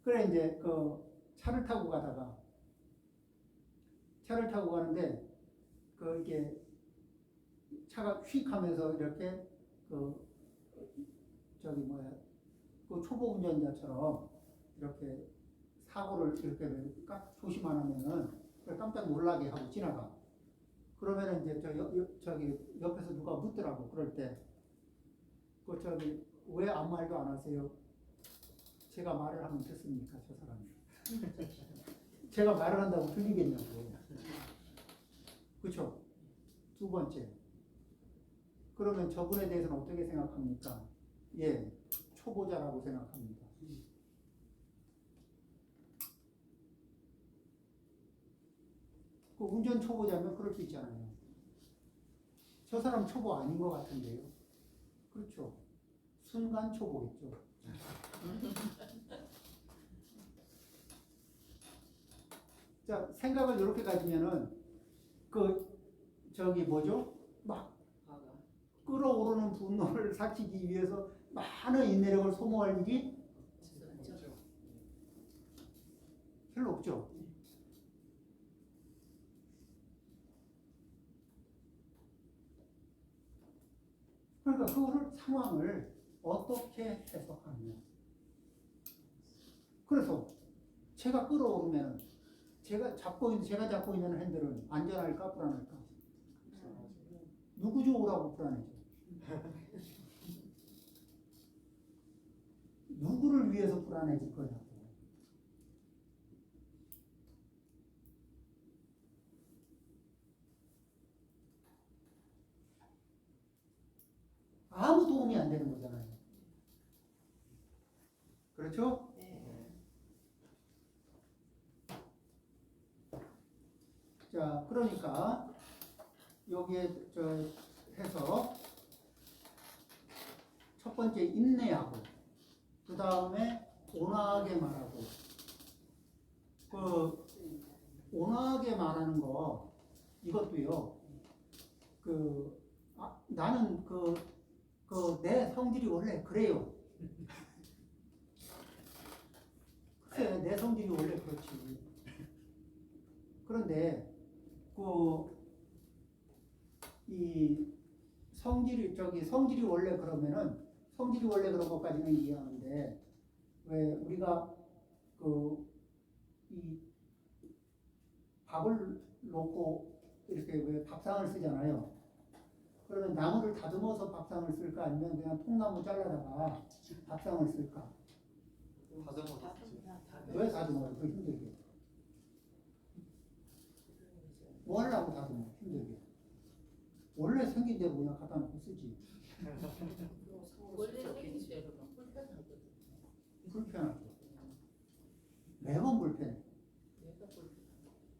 그래 이제 차를 타고 가는데 이게 차가 휙 하면서 이렇게 초보 운전자처럼 이렇게 사고를 이렇게 조심 안 하면은 깜짝 놀라게 하고 지나가. 그러면은 이제 옆에서 누가 묻더라고. 그럴 때 왜 아무 말도 안 하세요? 제가 말을 하면 듣습니까, 저 사람이? 제가 말을 한다고 들리겠냐고. 그렇죠? 두 번째. 그러면 저분에 대해서는 어떻게 생각합니까? 예, 초보자라고 생각합니다. 운전 초보자면 그럴 수 있잖아요. 저 사람 초보 아닌 것 같은데요. 그렇죠. 순간 초보겠죠. 자, 생각을 이렇게 가지면은 막 끓어오르는 분노를 삭히기 위해서 많은 인내력을 소모할 일이 별로 없죠. 그러니까 상황을 어떻게 해석하느냐. 그래서 제가 끌어오르면 제가 잡고 있는 핸들은 안전할까 불안할까? 누구 좋으라고 불안해져? 누구를 위해서 불안해질 거냐고. 아무 도움이 안 되는 거잖아요. 그렇죠? 자, 그러니까 여기에 해서 첫 번째 인내하고 그 다음에 온화하게 말하고 온화하게 말하는 거 이것도요. 나는 내 성질이 원래 그래요. 그래, 내 성질이 원래 그렇지. 그런데 이 성질이 원래 그러면은 성질이 원래 그런 것까지는 이해하는데 왜 우리가 이 밥을 놓고 이렇게 왜 밥상을 쓰잖아요. 그러면 나무를 다듬어서 밥상을 쓸까 아니면 그냥 통나무 잘라다가 밥상을 쓸까? 왜 다듬어요? 그 힘들게. 뭐 하려고 다듬어? 힘들게. 원래 생긴 대로 그냥 갖다 놓고 쓰지. 원래 생긴 대로 불편하거든. 불편하죠. 매번 불편해. 내가 불편해.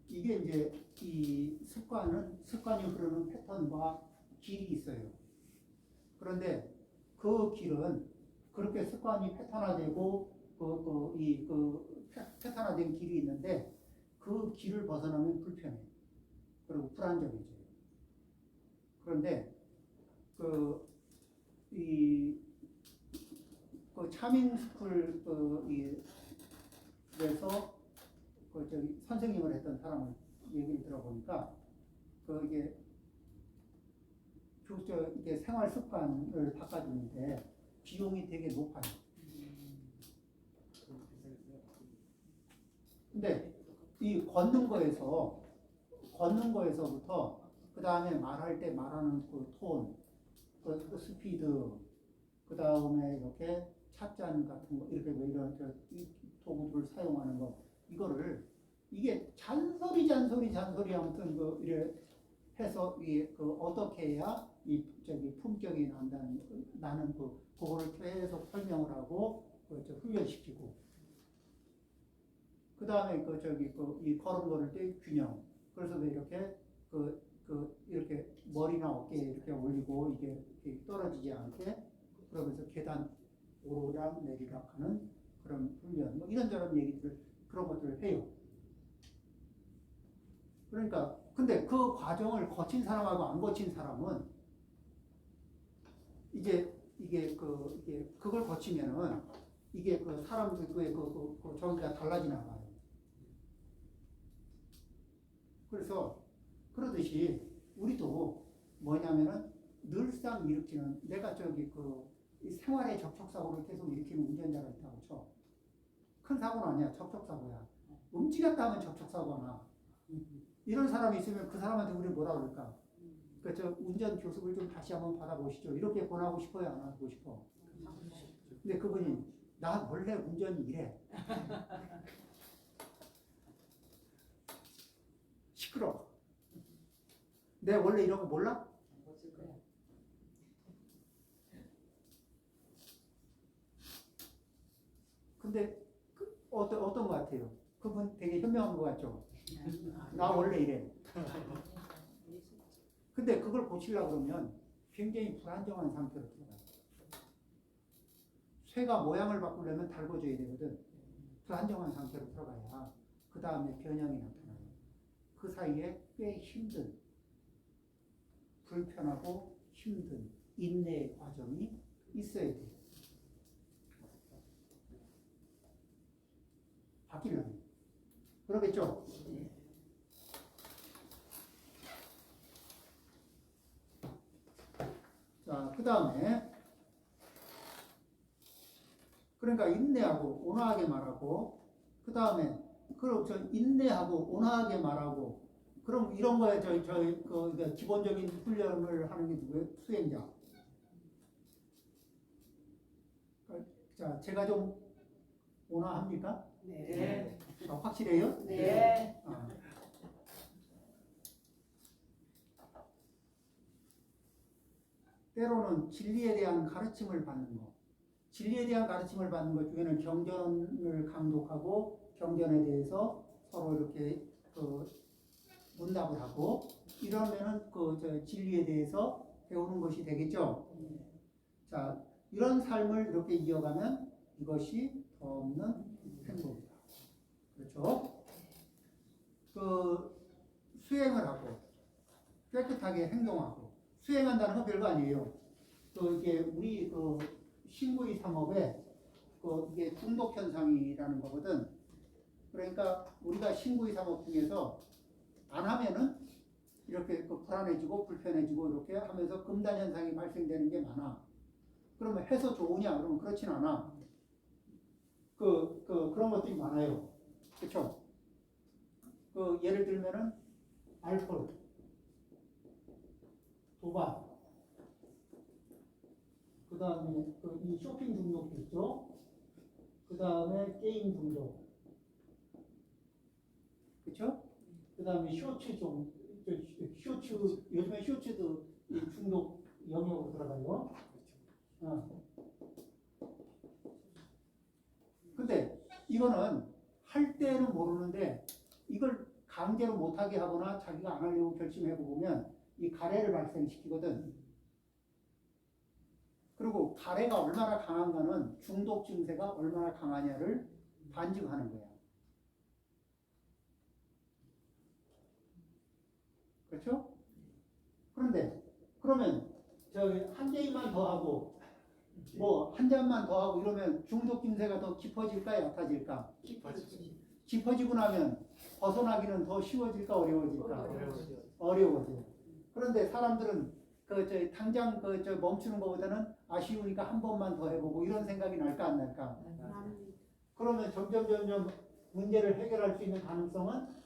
이게 이제 이 습관이 흐르는 패턴과 길이 있어요. 그런데 그 길은 그렇게 습관이 패턴화되고 패턴화된 길이 있는데 그 길을 벗어나면 불편해. 그리고 불안정해져요. 그런데 차밍 스쿨에서 선생님을 했던 사람을 얘기를 들어보니까 이게 생활 습관을 바꿔주는데 비용이 되게 높아요. 근데 이 걷는 거에서 걷는 거에서부터 그 다음에 말할 때 말하는 그 톤, 그 스피드, 그 다음에 이렇게 찻잔 같은 거 이렇게 뭐 이런 이 도구들을 사용하는 거 이거를 이게 잔소리 아무튼 그 이래 해서 이 그 어떻게 해야 이 저기 품격이 나는 그거를 계속 설명을 하고 훈련시키고 그 다음에 그 저기 그 이 걸음 걸을 때 균형 그래서 왜 이렇게 이렇게 머리나 어깨에 이렇게 올리고 이게 떨어지지 않게 그러면서 계단 오르락 내리락 하는 그런 훈련 뭐 이런저런 얘기들 그런 것들을 해요. 그러니까 근데 그 과정을 거친 사람하고 안 거친 사람은 이게 그걸 거치면은 이게 그 사람들의 저기가 달라지나 봐요. 그래서 그러듯이 우리도 뭐냐면은 늘상 일으키는 내가 저기 이 생활의 접촉사고를 계속 일으키는 운전자가 있다고 쳐. 큰 사고는 아니야. 접촉사고야. 움직였다 하면 접촉사고가 나. 이런 사람이 있으면 그 사람한테 우리 뭐라 그럴까? 저 운전 교습을 좀 다시 한번 받아보시죠. 이렇게 권하고 싶어요? 안 하고 싶어? 근데 그분이 나 원래 운전이 이래. 시끄러워. 내가 원래 이런 거 몰라? 근데 어떤 것 같아요? 그분 되게 현명한 것 같죠? 나 원래 이래. 근데 그걸 고치려고 그러면 굉장히 불안정한 상태로 들어가요. 쇠가 모양을 바꾸려면 달궈져야 되거든. 불안정한 상태로 들어가야 그 다음에 변형이 나타나요. 그 사이에 꽤 힘든, 불편하고 힘든 인내의 과정이 있어야 돼요. 바뀌려면. 그러겠죠? 자, 그 다음에 그러니까 인내하고 온화하게 말하고 그 다음에 그럼 저 인내하고 온화하게 말하고 그럼 이런 거에 그 기본적인 훈련을 하는 게 누구예요? 수행자. 자, 제가 좀 온화합니까? 네. 확실해요? 네. 때로는 진리에 대한 가르침을 받는 거. 진리에 대한 가르침을 받는 것 중에는 경전을 강독하고 경전에 대해서 서로 이렇게 문답을 하고 이러면은 진리에 대해서 배우는 것이 되겠죠. 자, 이런 삶을 이렇게 이어가면 이것이 더 없는 행복이다. 그렇죠? 수행을 하고 깨끗하게 행동하고 수행한다는 건 별거 아니에요. 이게 우리 신구의 삼업에 이게 중독 현상이라는 거거든. 그러니까 우리가 신구의 삼업 중에서 안 하면은 이렇게 불안해지고 불편해지고 이렇게 하면서 금단 현상이 발생되는 게 많아. 그러면 해서 좋으냐? 그러면 그렇진 않아. 그런 것들이 많아요. 그렇죠? 예를 들면은 알코올, 도박, 그 다음에 이 쇼핑 중독도 있죠. 그 다음에 게임 중독, 그렇죠? 그 다음에 쇼츠 요즘에 쇼츠도 이 중독 영역으로 들어가요. 근데 이거는 할 때는 모르는데 이걸 강제로 못하게 하거나 자기가 안 하려고 결심해 보면 이 가래를 발생시키거든. 그리고 가래가 얼마나 강한가는 중독 증세가 얼마나 강하냐를 반증하는 거야. 그렇죠? 그런데 그러면 한 게임만 더 하고 한 잔만 더 하고 이러면 중독 증세가 더 깊어질까 약해질까? 깊어지고 나면 벗어나기는 더 쉬워질까 어려워질까? 어려워져. 그런데 사람들은 당장 멈추는 것보다는 아쉬우니까 한 번만 더 해보고 이런 생각이 날까 안 날까? 그러면 점점 문제를 해결할 수 있는 가능성은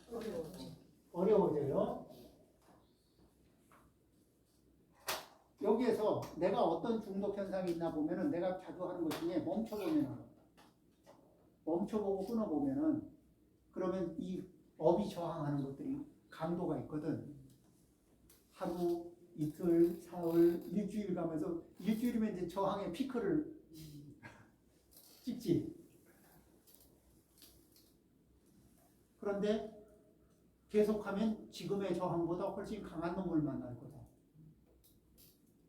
어려워져요. 여기에서 내가 어떤 중독 현상이 있나 보면은 내가 자주 하는 것 중에 멈춰보면 알아. 멈춰보고 끊어보면은 그러면 이 업이 저항하는 것들이 강도가 있거든. 하루, 이틀, 사흘, 일주일 가면서 일주일이면 이제 저항의 피크를 찍지. 그런데 계속하면 지금의 저항보다 훨씬 강한 놈을 만날 거다.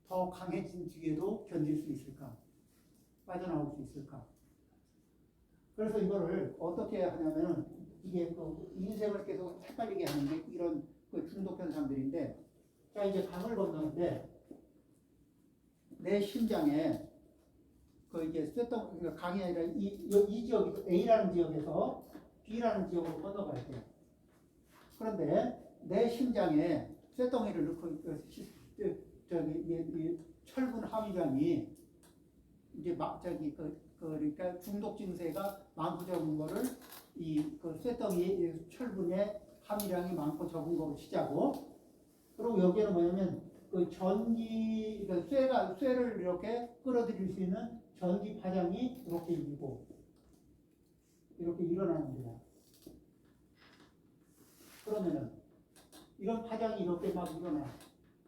더 강해진 뒤에도 견딜 수 있을까? 빠져나올 수 있을까? 그래서 이거를 어떻게 하냐면은 이게 그 인생을 계속 헷갈리게 하는 게 이런 그 중독 현상들인데, 자 이제 강을 건너는데 내 심장에 그 이게 쇠덩 그러니까 강이 아니라 이 지역 A라는 지역에서 B라는 지역으로 건너갈 때, 그런데 내 심장에 쇠덩이를 넣고 저기 이 철분 함유량이 이제 막 저기 그러니까 중독 증세가 많고 적은 거를 이 그 쇠덩이 철분의 함유량이 많고 적은 거로 치자고. 그리고 여기에는 뭐냐면 그 전기 그러니까 쇠를 이렇게 끌어들일 수 있는 전기 파장이 이렇게 일고 이렇게 일어나는 거야. 그러면은 이런 파장이 이렇게 막 일어나.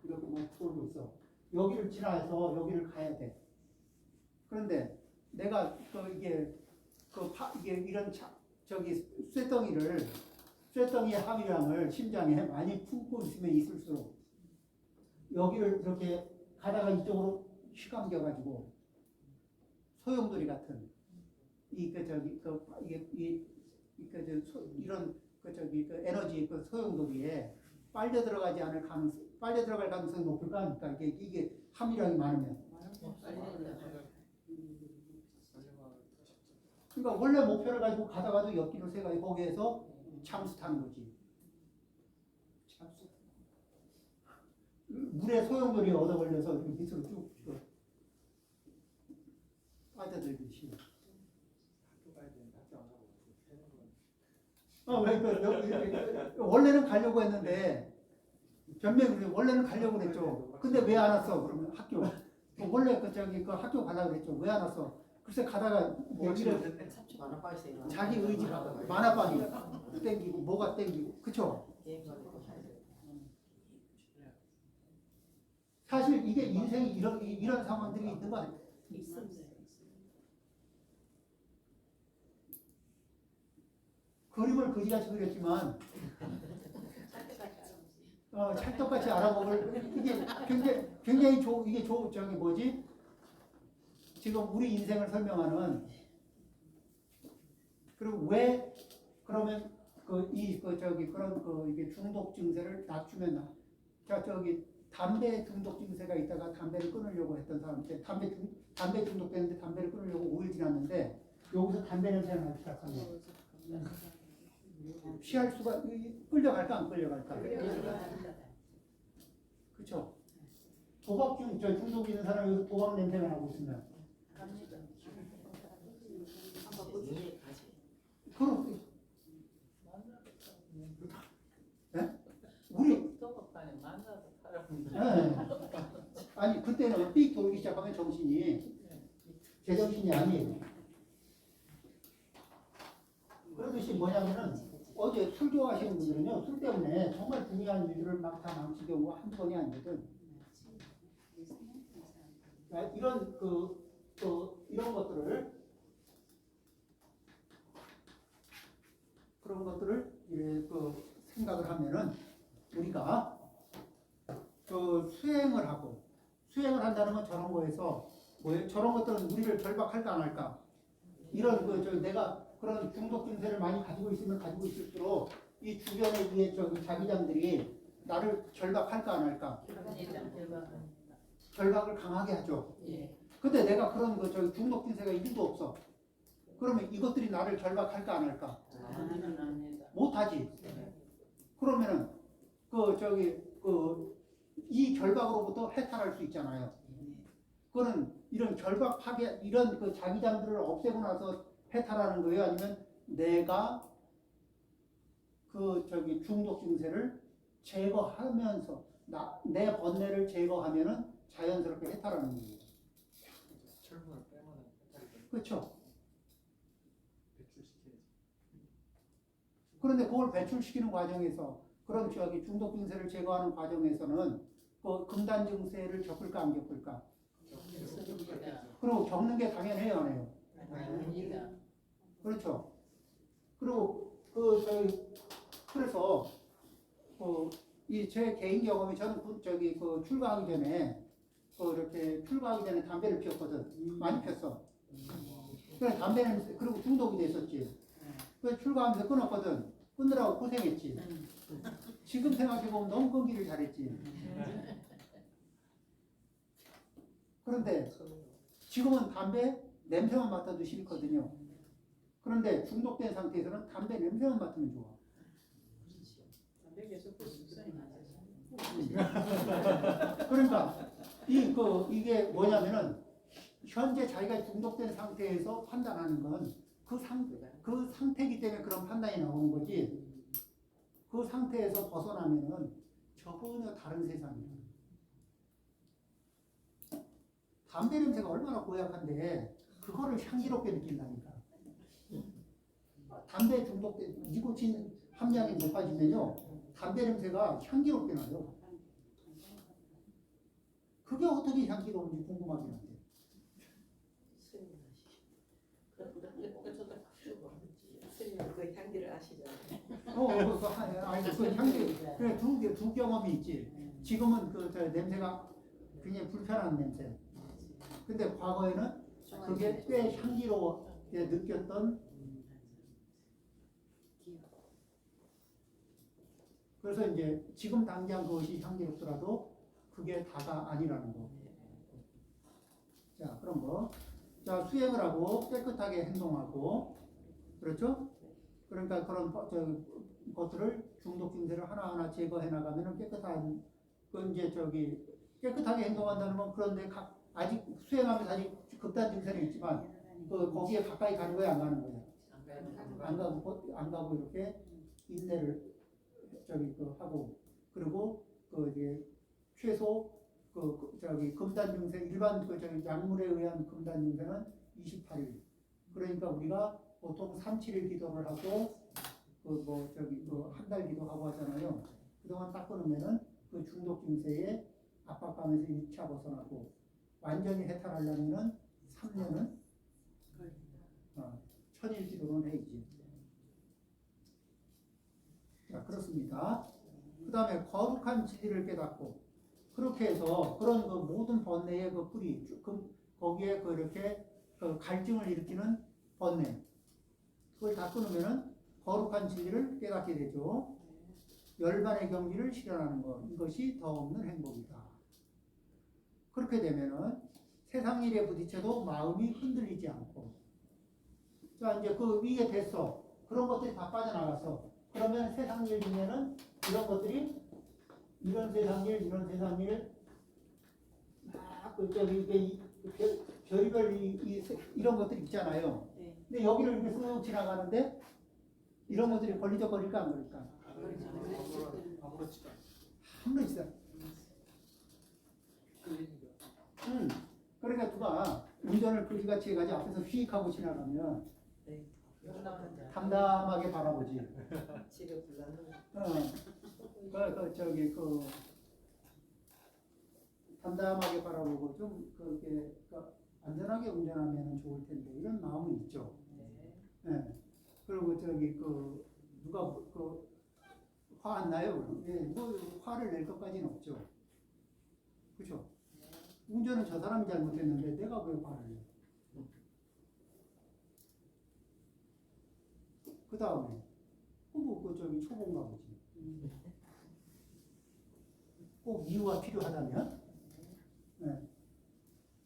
이렇게 막 돌고 있어. 여기를 지나서 여기를 가야 돼. 그런데 내가 이게 이런 저기 쇠덩이의 함유량을 심장에 많이 품고 있으면 있을수록 여기를 이렇게 가다가 이쪽으로 휘감겨 가지고 소용돌이 같은 이런 에너지 소용돌이에 빨려 들어갈 가능성이 높을까 하니까 이게 함유량이 많으면. 그러니까 원래 목표를 가지고 가다가도 옆길을 새가지고 거기에서 잠수 타는 거지. 물에 소용돌이에 얻어 걸려서 밑으로 쭉 빠져들듯이. 원래는 가려고 했는데 변명을 원래는 가려고 그랬죠. 근데 왜 안 왔어? 그러면 학교. 원래 그 학교 가려고 그랬죠. 왜 안 왔어? 글쎄 가다가 뭐 이런 자기 의지가 만화방이 땡기고 뭐가 땡기고 그쵸? 사실 이게 인생이 이런 상황들이 있는 거 아니에요? 그림을 그지같이 그렸지만 찰떡같이 알아보면 이게 굉장히 저기 뭐지? 지금 우리 인생을 설명하는. 그리고 왜 그러면 이게 중독 증세를 낮추면 저기 담배 중독 증세가 있다가 담배를 끊으려고 했던 사람한테 담배 중독됐는데 담배를 끊으려고 5일 지났는데 여기서 담배 냄새가 나기 시작하면 피할 수가 끌려갈까 안 끌려갈까? 그렇죠? 도박 중독이 있는 사람이 여기서 도박 냄새가 나고 있으면 그럼 네? 우리 네. 아니 그때는 삑 돌기 시작하면 정신이 제정신이 아니에요. 그러듯이 뭐냐면은 어제 술 좋아하시는 분들은요 술 때문에 정말 중요한 일들을 막 다 망치게 오고 한두 번이 아니거든. 이런 이런 것들을 그런 것들을 생각을 하면은 우리가 수행을 한다는 건 저런 거에서 뭐예요? 저런 것들은 우리를 결박할까 안 할까? 이런 내가 그런 중독 증세를 많이 가지고 있으면 가지고 있을수록 이 주변에 위에 자기장들이 나를 결박할까 안 할까? 결박을 강하게 하죠. 근데 내가 그런 중독 증세가 1도 없어. 그러면 이것들이 나를 결박할까 안 할까? 못하지. 그러면은 이 결박으로부터 해탈할 수 있잖아요. 그거는 이런 결박 파괴 이런 자기장들을 없애고 나서 해탈하는 거예요? 아니면 내가 그 중독 증세를 제거하면서 내 번뇌를 제거하면은 자연스럽게 해탈하는 거예요. 철분을 빼면은 해탈이 되는 그렇죠? 배출시켜야지. 그런데 그걸 배출시키는 과정에서 그럼 중독 증세를 제거하는 과정에서는 그 금단 증세를 겪을까 안 겪을까? 그리고 겪는 게 당연해요, 안 해요? 아닙니다. 그렇죠. 그리고 그래서 이 제 개인 경험이 저는 출가하기 전에 이렇게 출가하기 전에 담배를 피웠거든. 많이 폈어. 그래 담배 냄새 그리고 중독이 됐었지. 그래서 출가하면서 끊었거든. 끊느라고 고생했지. 지금 생각해 보면 너무 끊기를 잘했지. 그런데 지금은 담배 냄새만 맡아도 싫거든요. 그런데 중독된 상태에서는 담배 냄새만 맡으면 좋아. 담배 계속 불순성이 그러니까 이게 뭐냐면은 현재 자기가 중독된 상태에서 판단하는 건 그 상태이기 때문에 그런 판단이 나오는 거지. 그 상태에서 벗어나면은 전혀 다른 세상이야. 담배 냄새가 얼마나 고약한데 그거를 향기롭게 느낀다니까. 담배 중독된 니코틴 함량이 높아지면요 담배 냄새가 향기롭게 나요. 그게 어떻게 향기로운지 궁금하긴 한데. 스님은 그 향기를 아시잖아요. 그 향기 그래 두 경험이 있지. 지금은 냄새가 굉장히 불편한 냄새. 근데 과거에는 그게 꽤 향기롭게 느꼈던. 그래서 이제 지금 당장 그것이 향기롭더라도 그게 다가 아니라는 거. 자, 그런 거. 자, 수행을 하고 깨끗하게 행동하고, 그렇죠? 그러니까 그런 것들을 중독 증세를 하나하나 제거해 나가면은 깨끗한, 깨끗하게 행동한다는 건 그런데 아직 수행하면서 아직 극단 증세는 있지만, 거기에 가까이 가는 거야, 안 가는 거야? 안 가고 이렇게 인내를 하고, 그리고 이제 최소 금단 증세 일반 약물에 의한 금단 증세는 28일. 그러니까 우리가 보통 3, 7일 기도를 하고 한 달 기도하고 하잖아요. 그동안 딱 끊으면은 그 중독 증세의 압박감에서 1차 벗어나고 완전히 해탈하려면은 3년은 1000일 기도는 해야지. 자, 그렇습니다. 그 다음에 거룩한 진리를 깨닫고, 그렇게 해서 그런 모든 번뇌의 뿌리, 거기에 이렇게 갈증을 일으키는 번뇌, 그걸 다 끊으면은 거룩한 진리를 깨닫게 되죠. 열반의 경지를 실현하는 것, 이것이 더 없는 행복이다. 그렇게 되면은 세상 일에 부딪혀도 마음이 흔들리지 않고, 자, 이제 이게 됐어. 그런 것들이 다 빠져나갔어. 그러면 세상 일 중에는 이런 것들이 이런 세상 일 막 별의별 이런 것들이 있잖아요. 근데 여기를 이렇게 쓱 지나가는데 이런 것들이 걸릴까 안 걸릴까? 아무렇지도 않아. 아무렇지도 않아. 그러니까 누가 운전을 그지같이 해가지고 앞에서 휙 하고 지나가면 담담하게 바라보지. 집에 불나는 담담하게 바라보고 좀 안전하게 운전하면 좋을 텐데 이런 마음은 있죠. 네. 그리고 누가 화 안 나요? 예, 뭐 화를 낼 것까지는 없죠. 그렇죠? 운전은 저 사람이 잘못했는데 내가 왜 화를 내? 그 다음에 초보인가 보지. 꼭 이유가 필요하다면, 네,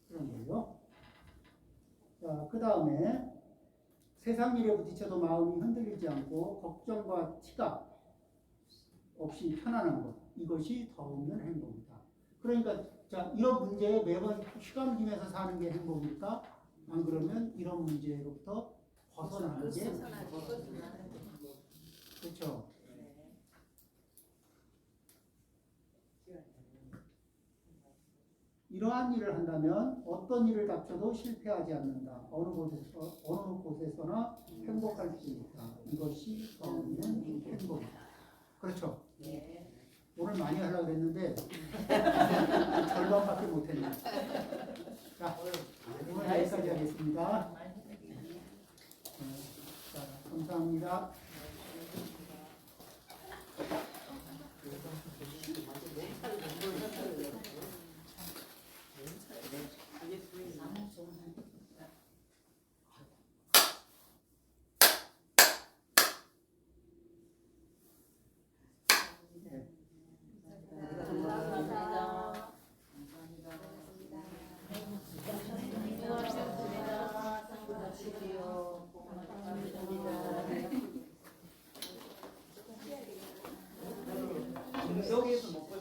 그런 거요. 자, 그 다음에 세상 일에 부딪혀도 마음이 흔들리지 않고 걱정과 티가 없이 편안한 것, 이것이 더 없는 행복이다. 그러니까 자, 이런 문제에 매번 휘감기면서 사는 게 행복일까? 안 그러면 이런 문제로부터 벗어나는 게, 그렇죠. 이러한 일을 한다면 어떤 일을 닥쳐도 실패하지 않는다. 어느 곳에서나 행복할 수 있다. 이것이 없는 행복이다. 그렇죠? 네. 오늘 많이 하려고 했는데 절반밖에 못했네. 자, 오늘 여기까지 하겠습니다. 자, 감사합니다. 여기에서 먹고